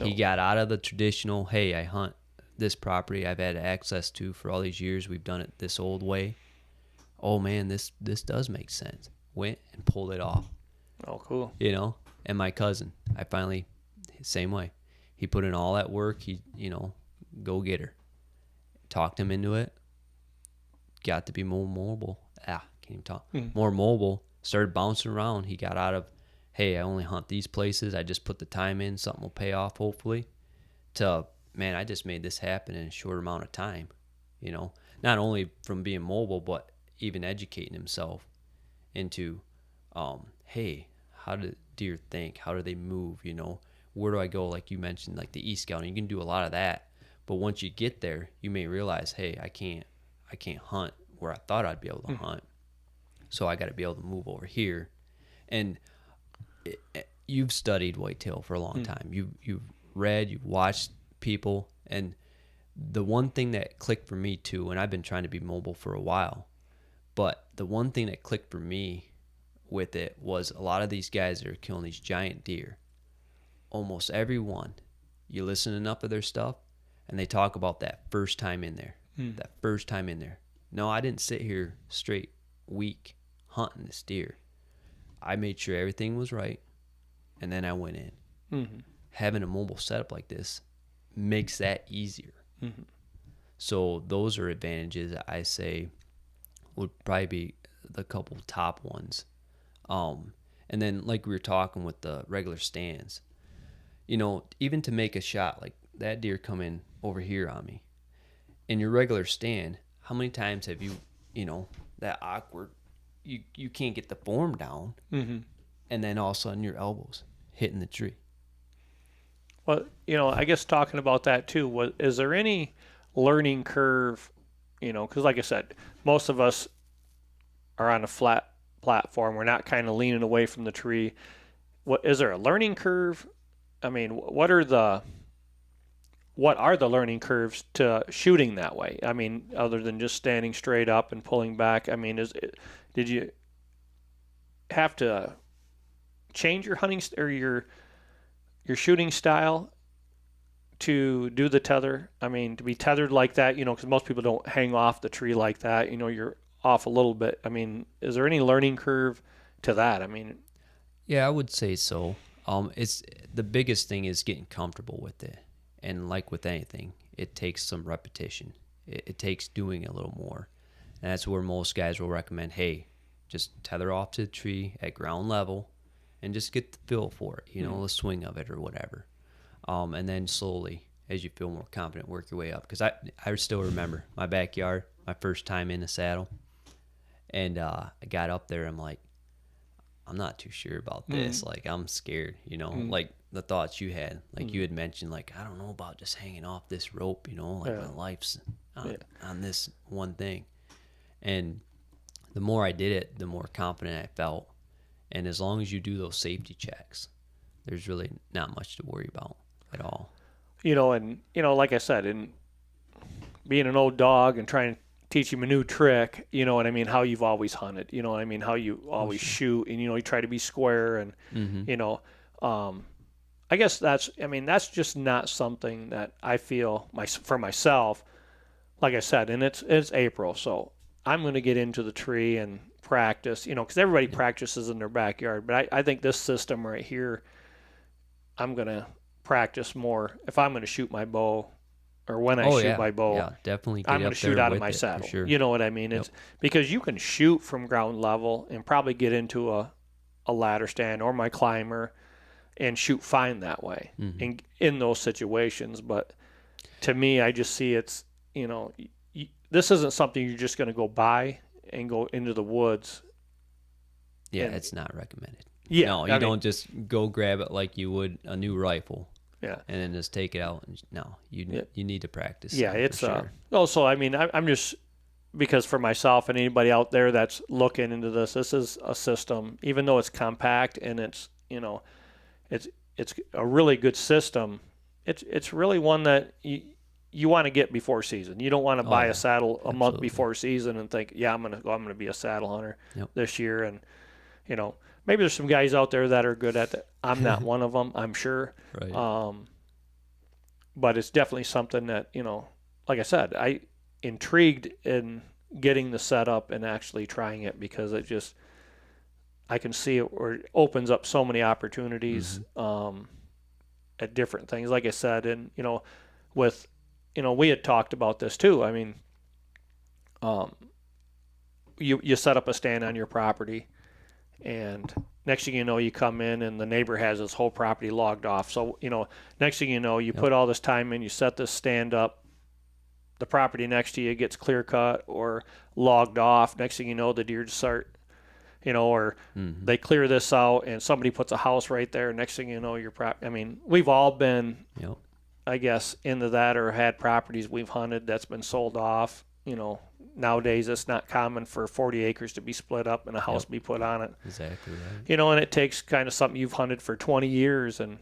He got out of the traditional, hey, I hunt this property I've had access to for all these years. We've done it this old way. Oh, man, this does make sense. Went and pulled it off. Oh, cool. And my cousin, I finally, same way. He put in all that work. He, go get her. Talked him into it. Got to be more mobile. Can't even talk. More mobile. Started bouncing around. He got out of, hey, I only hunt these places. I just put the time in. Something will pay off, hopefully. To, man, I just made this happen in a short amount of time. Not only from being mobile, but even educating himself into, hey, how do deer think? How do they move? Where do I go? Like you mentioned, like the e-scouting, you can do a lot of that. But once you get there, you may realize, hey, I can't hunt where I thought I'd be able to hunt. So I got to be able to move over here. And you've studied whitetail for a long time. You've read, you've watched people, and the one thing that clicked for me too, and I've been trying to be mobile for a while, but the one thing that clicked for me with it was a lot of these guys that are killing these giant deer, almost every one, you listen enough of their stuff, and they talk about that first time in there. That first time in there. No, I didn't sit here straight week hunting this deer. I made sure everything was right, and then I went in. Having a mobile setup like this makes that easier. So those are advantages I say would probably be the couple top ones. And then like we were talking with the regular stands, even to make a shot, like that deer come in over here on me, in your regular stand, how many times have you, that awkward, you can't get the form down, Mm-hmm. and then all of a sudden your elbows hitting the tree. Well, I guess talking about that too, is there any learning curve, because like I said, most of us are on a flat platform. We're not kind of leaning away from the tree. Is there a learning curve? I mean, what are the learning curves to shooting that way? I mean, other than just standing straight up and pulling back. I mean, did you have to change your hunting or your shooting style to do the tether? I mean, to be tethered like that, because most people don't hang off the tree like that. You're off a little bit. I mean, is there any learning curve to that? I mean, yeah, I would say so. It's the biggest thing is getting comfortable with it, and like with anything, it takes some repetition. It takes doing a little more, and that's where most guys will recommend, hey, just tether off to the tree at ground level, and just get the feel for it, the swing of it or whatever. And then slowly, as you feel more confident, work your way up. Because I still remember my backyard, my first time in the saddle, and I got up there. I'm like, I'm not too sure about this. Like, I'm scared, like the thoughts you had. Like, you had mentioned, like, I don't know about just hanging off this rope, like my life's on this one thing. And the more I did it, the more confident I felt. And as long as you do those safety checks, there's really not much to worry about at all. And like I said, in being an old dog and trying to teach him a new trick, you know what I mean, how you've always hunted, you know what I mean, how you always shoot, and you try to be square, and I guess that's just not something that I feel for myself. Like I said, and it's April, so I'm going to get into the tree and practice, because everybody practices in their backyard, but I think this system right here, I'm going to practice more if I'm going to shoot my bow, or when I shoot my bow. Yeah, definitely. I'm going to shoot out of my saddle. Sure. You know what I mean? It's because you can shoot from ground level and probably get into a ladder stand or my climber and shoot fine that way in those situations. But to me, I just see it's, this isn't something you're just going to go buy and go into the woods. Yeah, it's not recommended. Yeah, no, you don't just go grab it like you would a new rifle. Yeah, and then just take it out. You need to practice. Yeah, it's sure. Also, I mean, I'm just, because for myself and anybody out there that's looking into this is a system. Even though it's compact and it's it's a really good system. It's really one that you want to get before season. You don't want to buy a saddle a month before season and think, I'm gonna be a saddle hunter this year. And maybe there's some guys out there that are good at that. I'm not one of them, I'm sure. Right. But it's definitely something that, like I said, I intrigued in getting the setup and actually trying it, because I can see it where it opens up so many opportunities at different things. Like I said, and, we had talked about this too. I mean, you set up a stand on your property, and next thing you know, you come in and the neighbor has his whole property logged off. So, next thing you know, you put all this time in, you set this stand up, the property next to you gets clear cut or logged off. Next thing you know, the deer just start, or they clear this out and somebody puts a house right there. Next thing you know, we've all been, I guess, into that, or had properties we've hunted that's been sold off. Nowadays it's not common for 40 acres to be split up and a house be put on it. Exactly right. And it takes kind of something you've hunted for 20 years and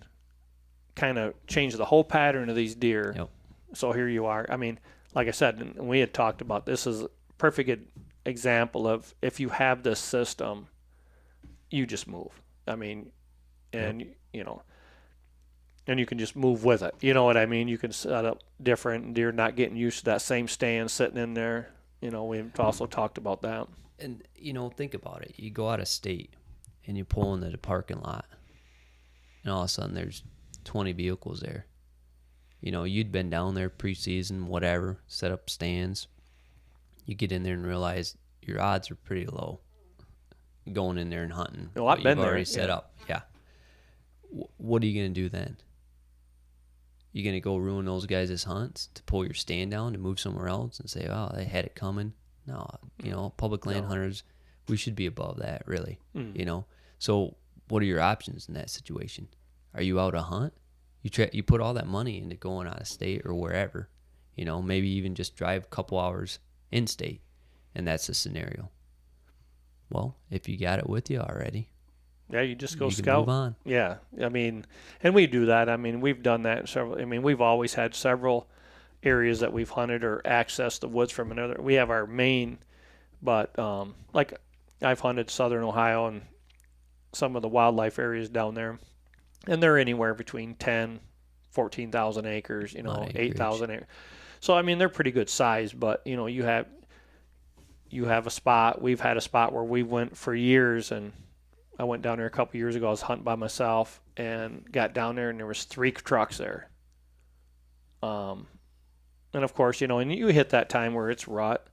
kind of change the whole pattern of these deer. Yep. So here you are. I mean, like I said, and we had talked about, this is a perfect example of, if you have this system, you just move. I mean, and and you can just move with it. You know what I mean? You can set up different, deer not getting used to that same stand sitting in there. We've also talked about that. And, think about it. You go out of state and you pull into the parking lot, and all of a sudden there's 20 vehicles there. You'd been down there preseason, whatever, set up stands. You get in there and realize your odds are pretty low going in there and hunting. Well, I've been there. Already set up. Yeah. What are you going to do then? You going to go ruin those guys' hunts to pull your stand down to move somewhere else and say, oh, they had it coming? No, public land hunters, we should be above that, really, So what are your options in that situation? Are you out to hunt? You put all that money into going out of state or wherever, maybe even just drive a couple hours in state, and that's the scenario. Well, if you got it with you already, yeah, you just go you scout. can move on. Yeah, I mean, and we do that. I mean, we've done that in several. I mean, we've always had several areas that we've hunted or accessed the woods from another. We have our main, but like I've hunted southern Ohio and some of the wildlife areas down there, and they're anywhere between 10, 14,000 acres, 8,000 acres. So I mean, they're pretty good size, but you have a spot. We've had a spot where we went for years, and I went down there a couple years ago. I was hunting by myself and got down there, and there was 3 trucks there. And of course, and you hit that time where it's rut.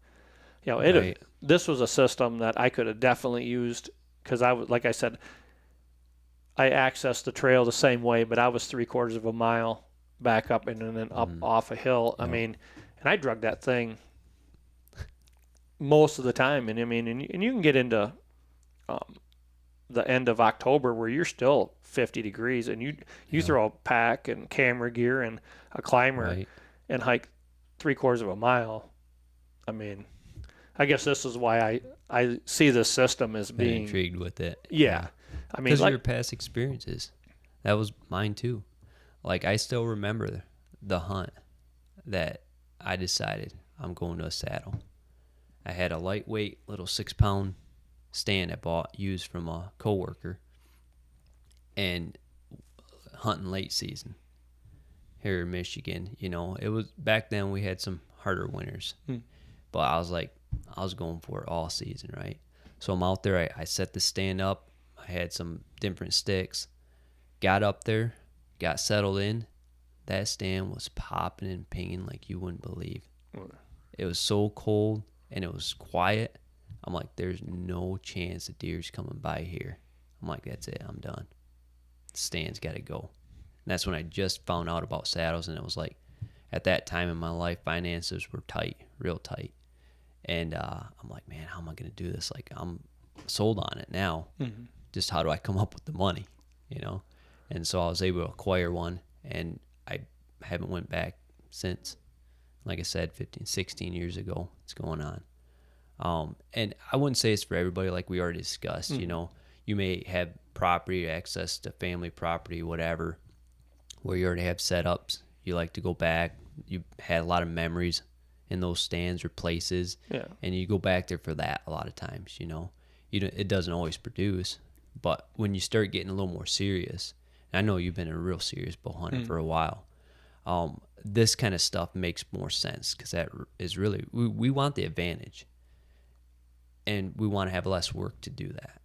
Right. This was a system that I could have definitely used because like I said, I accessed the trail the same way, but I was 3/4 of a mile back up and then up off a hill. Yep. I mean, and I drug that thing most of the time. And I mean, and you can get into the end of October where you're still 50 degrees and you throw a pack and camera gear and a climber and hike 3/4 of a mile. I mean, I guess this is why I see this system as being intrigued with it. Yeah. I mean, because of your past experiences. That was mine too. Like, I still remember the hunt that I decided I'm going to a saddle. I had a lightweight little 6-pound stand I bought, used from a coworker, and hunting late season here in Michigan. It was back then we had some harder winters, but I was going for it all season, right? So I'm out there. I set the stand up. I had some different sticks. Got up there, got settled in. That stand was popping and pinging like you wouldn't believe. It was so cold and it was quiet. I'm like, there's no chance the deer's coming by here. I'm like, that's it. I'm done. The stand's got to go. And that's when I just found out about saddles, and it was like, at that time in my life, finances were tight, real tight. And I'm like, man, how am I going to do this? Like, I'm sold on it now. Mm-hmm. Just how do I come up with the money, And so I was able to acquire one, and I haven't went back since. Like I said, 15, 16 years ago, it's going on. And I wouldn't say it's for everybody, like we already discussed. Mm-hmm. You may have property, access to family property, whatever, where you already have setups. You like to go back. You had a lot of memories in those stands or places, and you go back there for that a lot of times. It doesn't always produce, but when you start getting a little more serious, and I know you've been a real serious bow hunter for a while, this kind of stuff makes more sense, because that is really, we want the advantage, and we want to have less work to do that,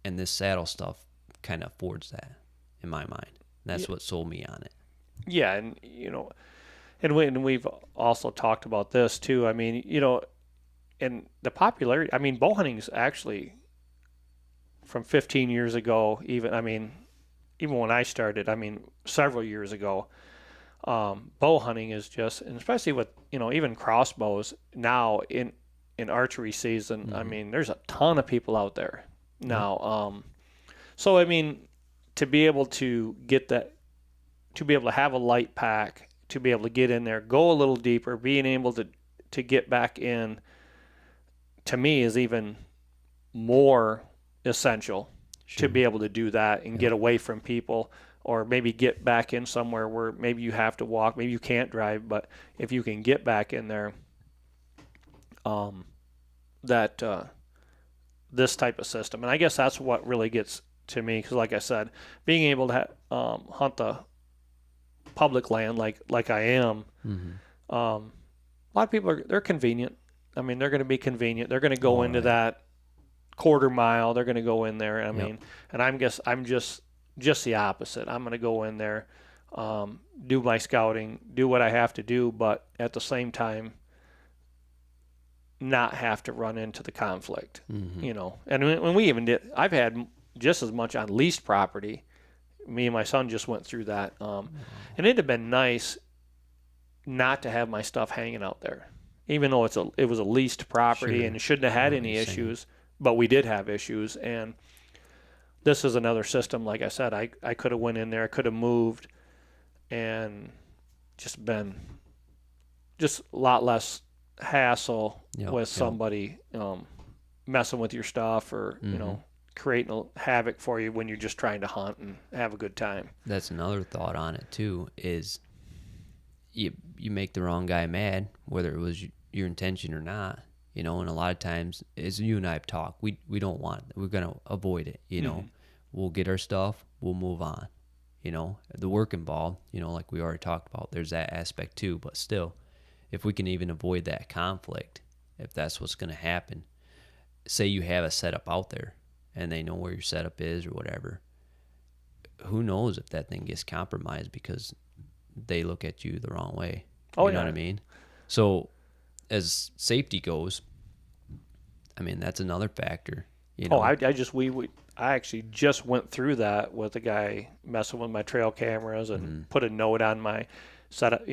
and this saddle stuff kind of affords that, in my mind. And that's what sold me on it. Yeah, and and we've also talked about this too. I mean, and the popularity. I mean, bow hunting is actually from 15 years ago. Even when I started, several years ago, bow hunting is just, and especially with even crossbows now in archery season. Mm-hmm. There's a ton of people out there now. So to be able to get that, to be able to have a light pack, to be able to get in there, go a little deeper, being able to get back in, to me is even more essential. Sure. To be able to do that and get away from people, or maybe get back in somewhere where maybe you have to walk, maybe you can't drive, but if you can get back in there, this type of system. And I guess that's what really gets to me, because like I said, being able to hunt the public land like I am, a lot of people they're convenient. They're going to be convenient. They're going to go into that quarter mile. They're going to go in there. And I'm just the opposite. I'm going to go in there, do my scouting, do what I have to do, but at the same time, not have to run into the conflict. And when we even did, I've had just as much on leased property Me and my son just went through that. And it'd have been nice not to have my stuff hanging out there, even though it was a leased property Sure. and it shouldn't have had What any you're saying. issues, but we did have issues. And this is another system. Like I said, I could have went in there, I could have moved, and just been just a lot less hassle Yep, with yep. somebody messing with your stuff or Mhm. creating havoc for you when you're just trying to hunt and have a good time. That's another thought on it too, is you make the wrong guy mad, whether it was your intention or not, and a lot of times, as you and I have talked, we don't want it. We're going to avoid it, We'll get our stuff, we'll move on, the work involved, like we already talked about, there's that aspect too, but still, if we can even avoid that conflict, if that's what's going to happen, say you have a setup out there and they know where your setup is or whatever, who knows if that thing gets compromised because they look at you the wrong way. Oh, You know yeah. what I mean? So as safety goes, I mean, that's another factor. Oh, I actually just went through that with a guy messing with my trail cameras and put a note on my setup.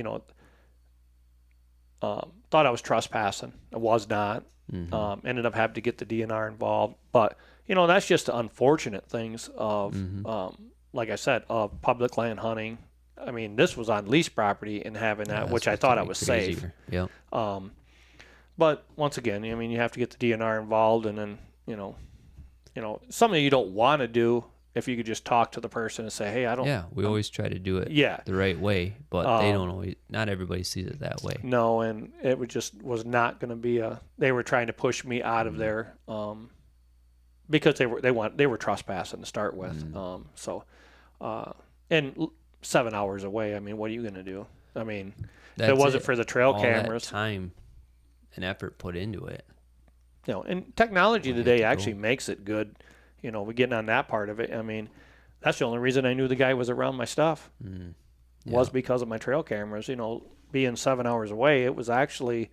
Thought I was trespassing. I was not. Ended up having to get the DNR involved. But that's just the unfortunate things of, like I said, of public land hunting. I mean, this was on leased property and having that, which I thought I was safe. Yeah. But once again, I mean, you have to get the DNR involved, and then something you don't want to do. If you could just talk to the person and say, "Hey, I don't." Yeah, we always try to do it the right way, but they don't always. Not everybody sees it that way. No, and it was not going to be They were trying to push me out of there because they were trespassing to start with. And 7 hours away. I mean, what are you going to do? I mean, if it wasn't for the trail all cameras, that time and effort put into it. And technology today actually makes it good. We're getting on that part of it. I mean, that's the only reason I knew the guy was around my stuff was because of my trail cameras. Being 7 hours away, it was actually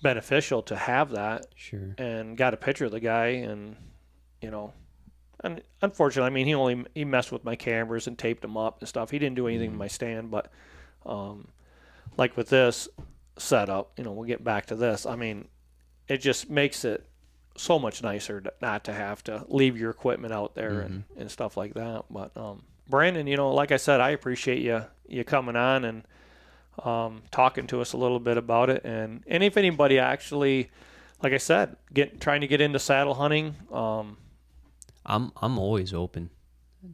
beneficial to have that. Sure. And got a picture of the guy, and and unfortunately, I mean, he messed with my cameras and taped them up and stuff. He didn't do anything with my stand, but like with this setup, we'll get back to this. I mean, it just makes it so much nicer not to have to leave your equipment out there and stuff like that. But Brandon, like I said, I appreciate you coming on and talking to us a little bit about it. And if anybody actually, like I said, trying to get into saddle hunting, I'm always open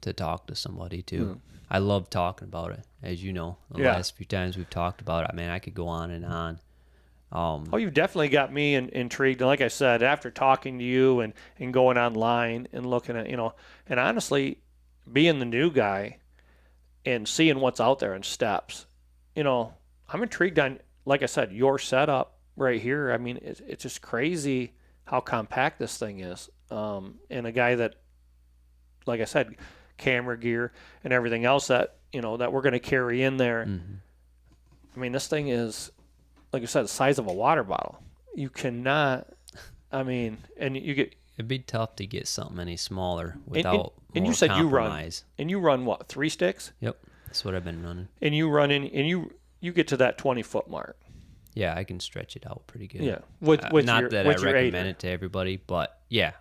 to talk to somebody too. I love talking about it, as you know. The last few times we've talked about it, I mean, I could go on and on. You've definitely got me intrigued. And like I said, after talking to you and going online and looking at, and honestly, being the new guy and seeing what's out there in steps, I'm intrigued on, like I said, your setup right here. I mean, it's just crazy how compact this thing is. And a guy that, like I said, camera gear and everything else that, that we're going to carry in there. I mean, this thing is, like I said, the size of a water bottle. You cannot, and you get... It'd be tough to get something any smaller without and more you said compromise. you run what, 3 sticks? Yep, that's what I've been running. And you run in, and you get to that 20-foot mark. Yeah, I can stretch it out pretty good. Yeah, with not your, that with I your recommend aider. it to everybody, but yeah,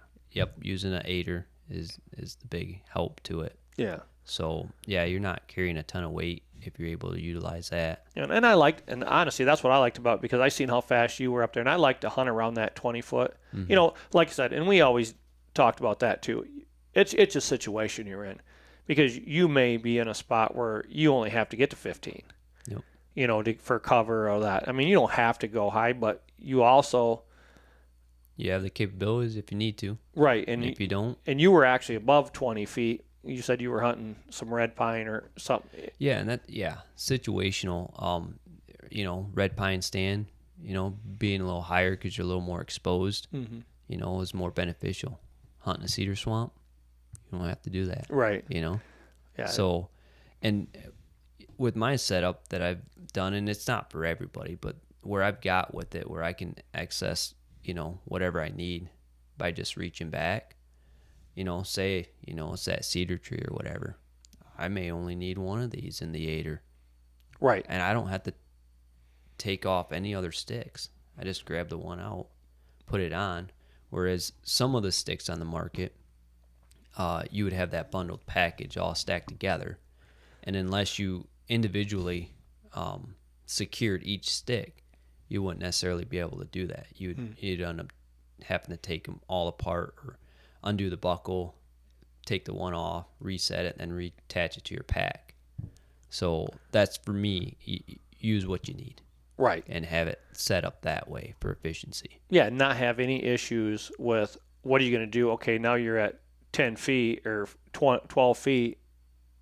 using an aider is the big help to it. Yeah. So yeah, you're not carrying a ton of weight if you're able to utilize that. And honestly, that's what I liked about it, because I seen how fast you were up there, and I like to hunt around that 20-foot. Like I said, and we always talked about that too. It's a situation you're in, because you may be in a spot where you only have to get to 15. Yep. For cover or that. I mean, you don't have to go high, but you also... You have the capabilities if you need to. Right. And if you don't... And you were actually above 20 feet. You said you were hunting some red pine or something. Yeah, and situational. Red pine stand, being a little higher because you're a little more exposed, is more beneficial. Hunting a cedar swamp, you don't have to do that. Right. Yeah. So, and with my setup that I've done, and it's not for everybody, but where I've got with it, where I can access, whatever I need by just reaching back, say, it's that cedar tree or whatever. I may only need one of these in the aider. Right. And I don't have to take off any other sticks. I just grab the one out, put it on. Whereas some of the sticks on the market, you would have that bundled package all stacked together. And unless you individually secured each stick, you wouldn't necessarily be able to do that. You'd end up having to take them all apart or undo the buckle, take the one off, reset it, and reattach it to your pack. So that's, for me, use what you need. Right. And have it set up that way for efficiency. Yeah, not have any issues with what are you going to do? Okay, now you're at 10 feet or 12 feet,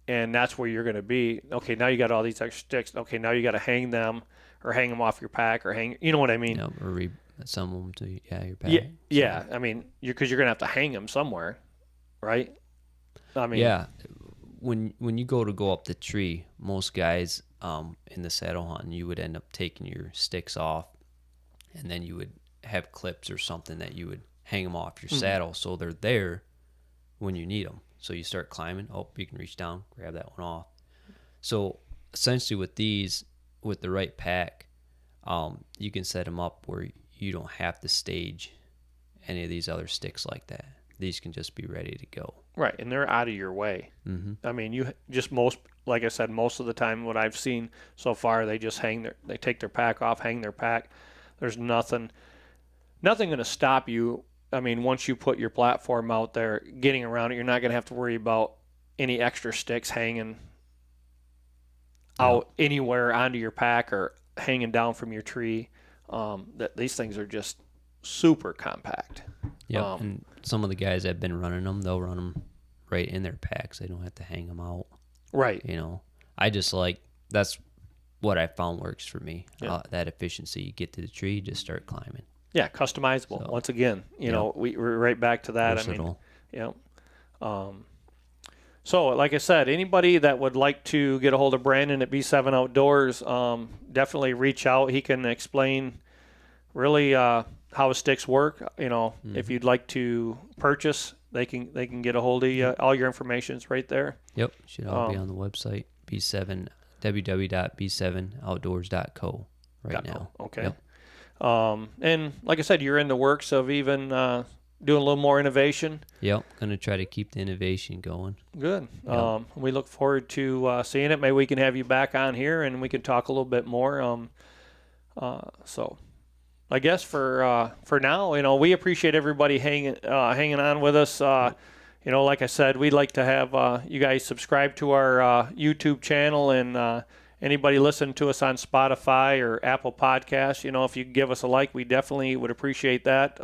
and that's where you're going to be. Okay, now you got all these extra sticks. Okay, now you got to hang them or hang them off your pack or hang, you know what I mean? Or some of them to your pack. Yeah. I mean, because you're going to have to hang them somewhere, right? I mean, yeah. When you go up the tree, most guys in the saddle hunting, you would end up taking your sticks off, and then you would have clips or something that you would hang them off your saddle so they're there when you need them. So you start climbing, you can reach down, grab that one off. So essentially with these, with the right pack, you can set them up where you don't have to stage any of these other sticks like that. These can just be ready to go. Right, and they're out of your way. I mean, like I said, most of the time what I've seen so far, they just they take their pack off, hang their pack. There's nothing going to stop you. I mean, once you put your platform out there, getting around it, you're not going to have to worry about any extra sticks hanging out anywhere onto your pack or hanging down from your tree. These things are just super compact. Yeah, and some of the guys that have been running them, they'll run them right in their packs. They don't have to hang them out. Right. You know, I just that's what I found works for me. Yeah. That efficiency. You get to the tree, just start climbing. Yeah, customizable. So, once again, you know, we're right back to that. Versatile. I mean, yeah. So, like I said, anybody that would like to get a hold of Brandon at B7 Outdoors, definitely reach out. He can explain really how sticks work. You know, if you'd like to purchase, they can get a hold of you. All your information's right there. Yep, should all be on the website. www.b7outdoors.co right now. Okay. Yep. And like I said, you're in the works of even doing a little more innovation. Yep, going to try to keep the innovation going. Good. Yep. We look forward to seeing it. Maybe we can have you back on here and we can talk a little bit more. So I guess for now, you know, we appreciate everybody hanging on with us. You know, like I said, we'd like to have you guys subscribe to our YouTube channel, and anybody listen to us on Spotify or Apple Podcasts. You know, if you give us a like, we definitely would appreciate that.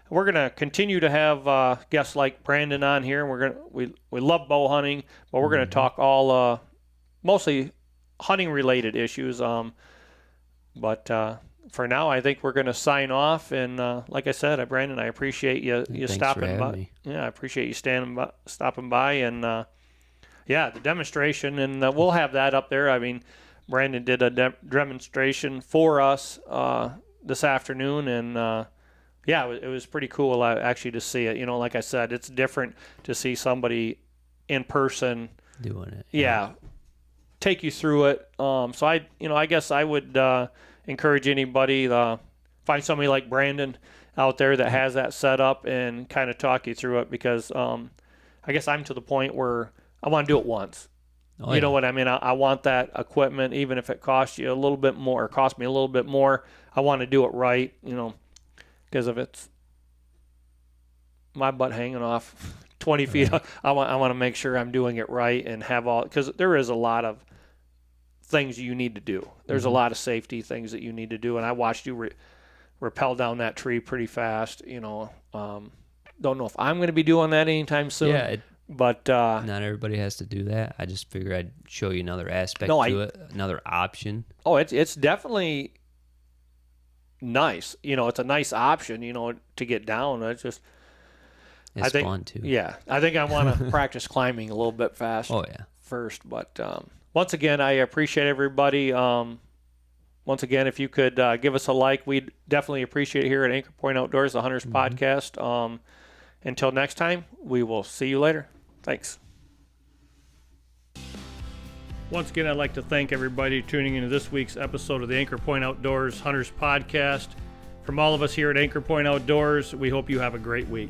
We're gonna continue to have guests like Brandon on here. We love bow hunting, but we're gonna talk all mostly hunting related issues. But for now, I think we're going to sign off. And like I said, Brandon, I appreciate you stopping by. Me. Yeah, I appreciate you stopping by. And the demonstration, and we'll have that up there. I mean, Brandon did a demonstration for us this afternoon, and it was pretty cool actually to see it. You know, like I said, it's different to see somebody in person doing it. Yeah, take you through it. So I guess I would encourage anybody to find somebody like Brandon out there that has that set up and kind of talk you through it, because I guess I'm to the point where I want to do it once. You know what I mean? I want that equipment, even if it costs you a little bit more, or cost me a little bit more. I want to do it right, you know, because if it's my butt hanging off 20 feet, I want to make sure I'm doing it right and have all, because there is a lot of things you need to do. There's a lot of safety things that you need to do, and I watched you rappel down that tree pretty fast. You know, don't know if I'm going to be doing that anytime soon. Yeah, but not everybody has to do that. I just figured I'd show you another aspect to it, another option. Oh, it's definitely nice. You know, it's a nice option. You know, to get down. It's fun too. Yeah, I think I want to practice climbing a little bit fast. Oh yeah. First, but. Once again, I appreciate everybody. Once again, if you could give us a like, we'd definitely appreciate it here at Anchor Point Outdoors, the Hunters Podcast. Until next time, we will see you later. Thanks. Once again, I'd like to thank everybody tuning into this week's episode of the Anchor Point Outdoors Hunters Podcast. From all of us here at Anchor Point Outdoors, we hope you have a great week.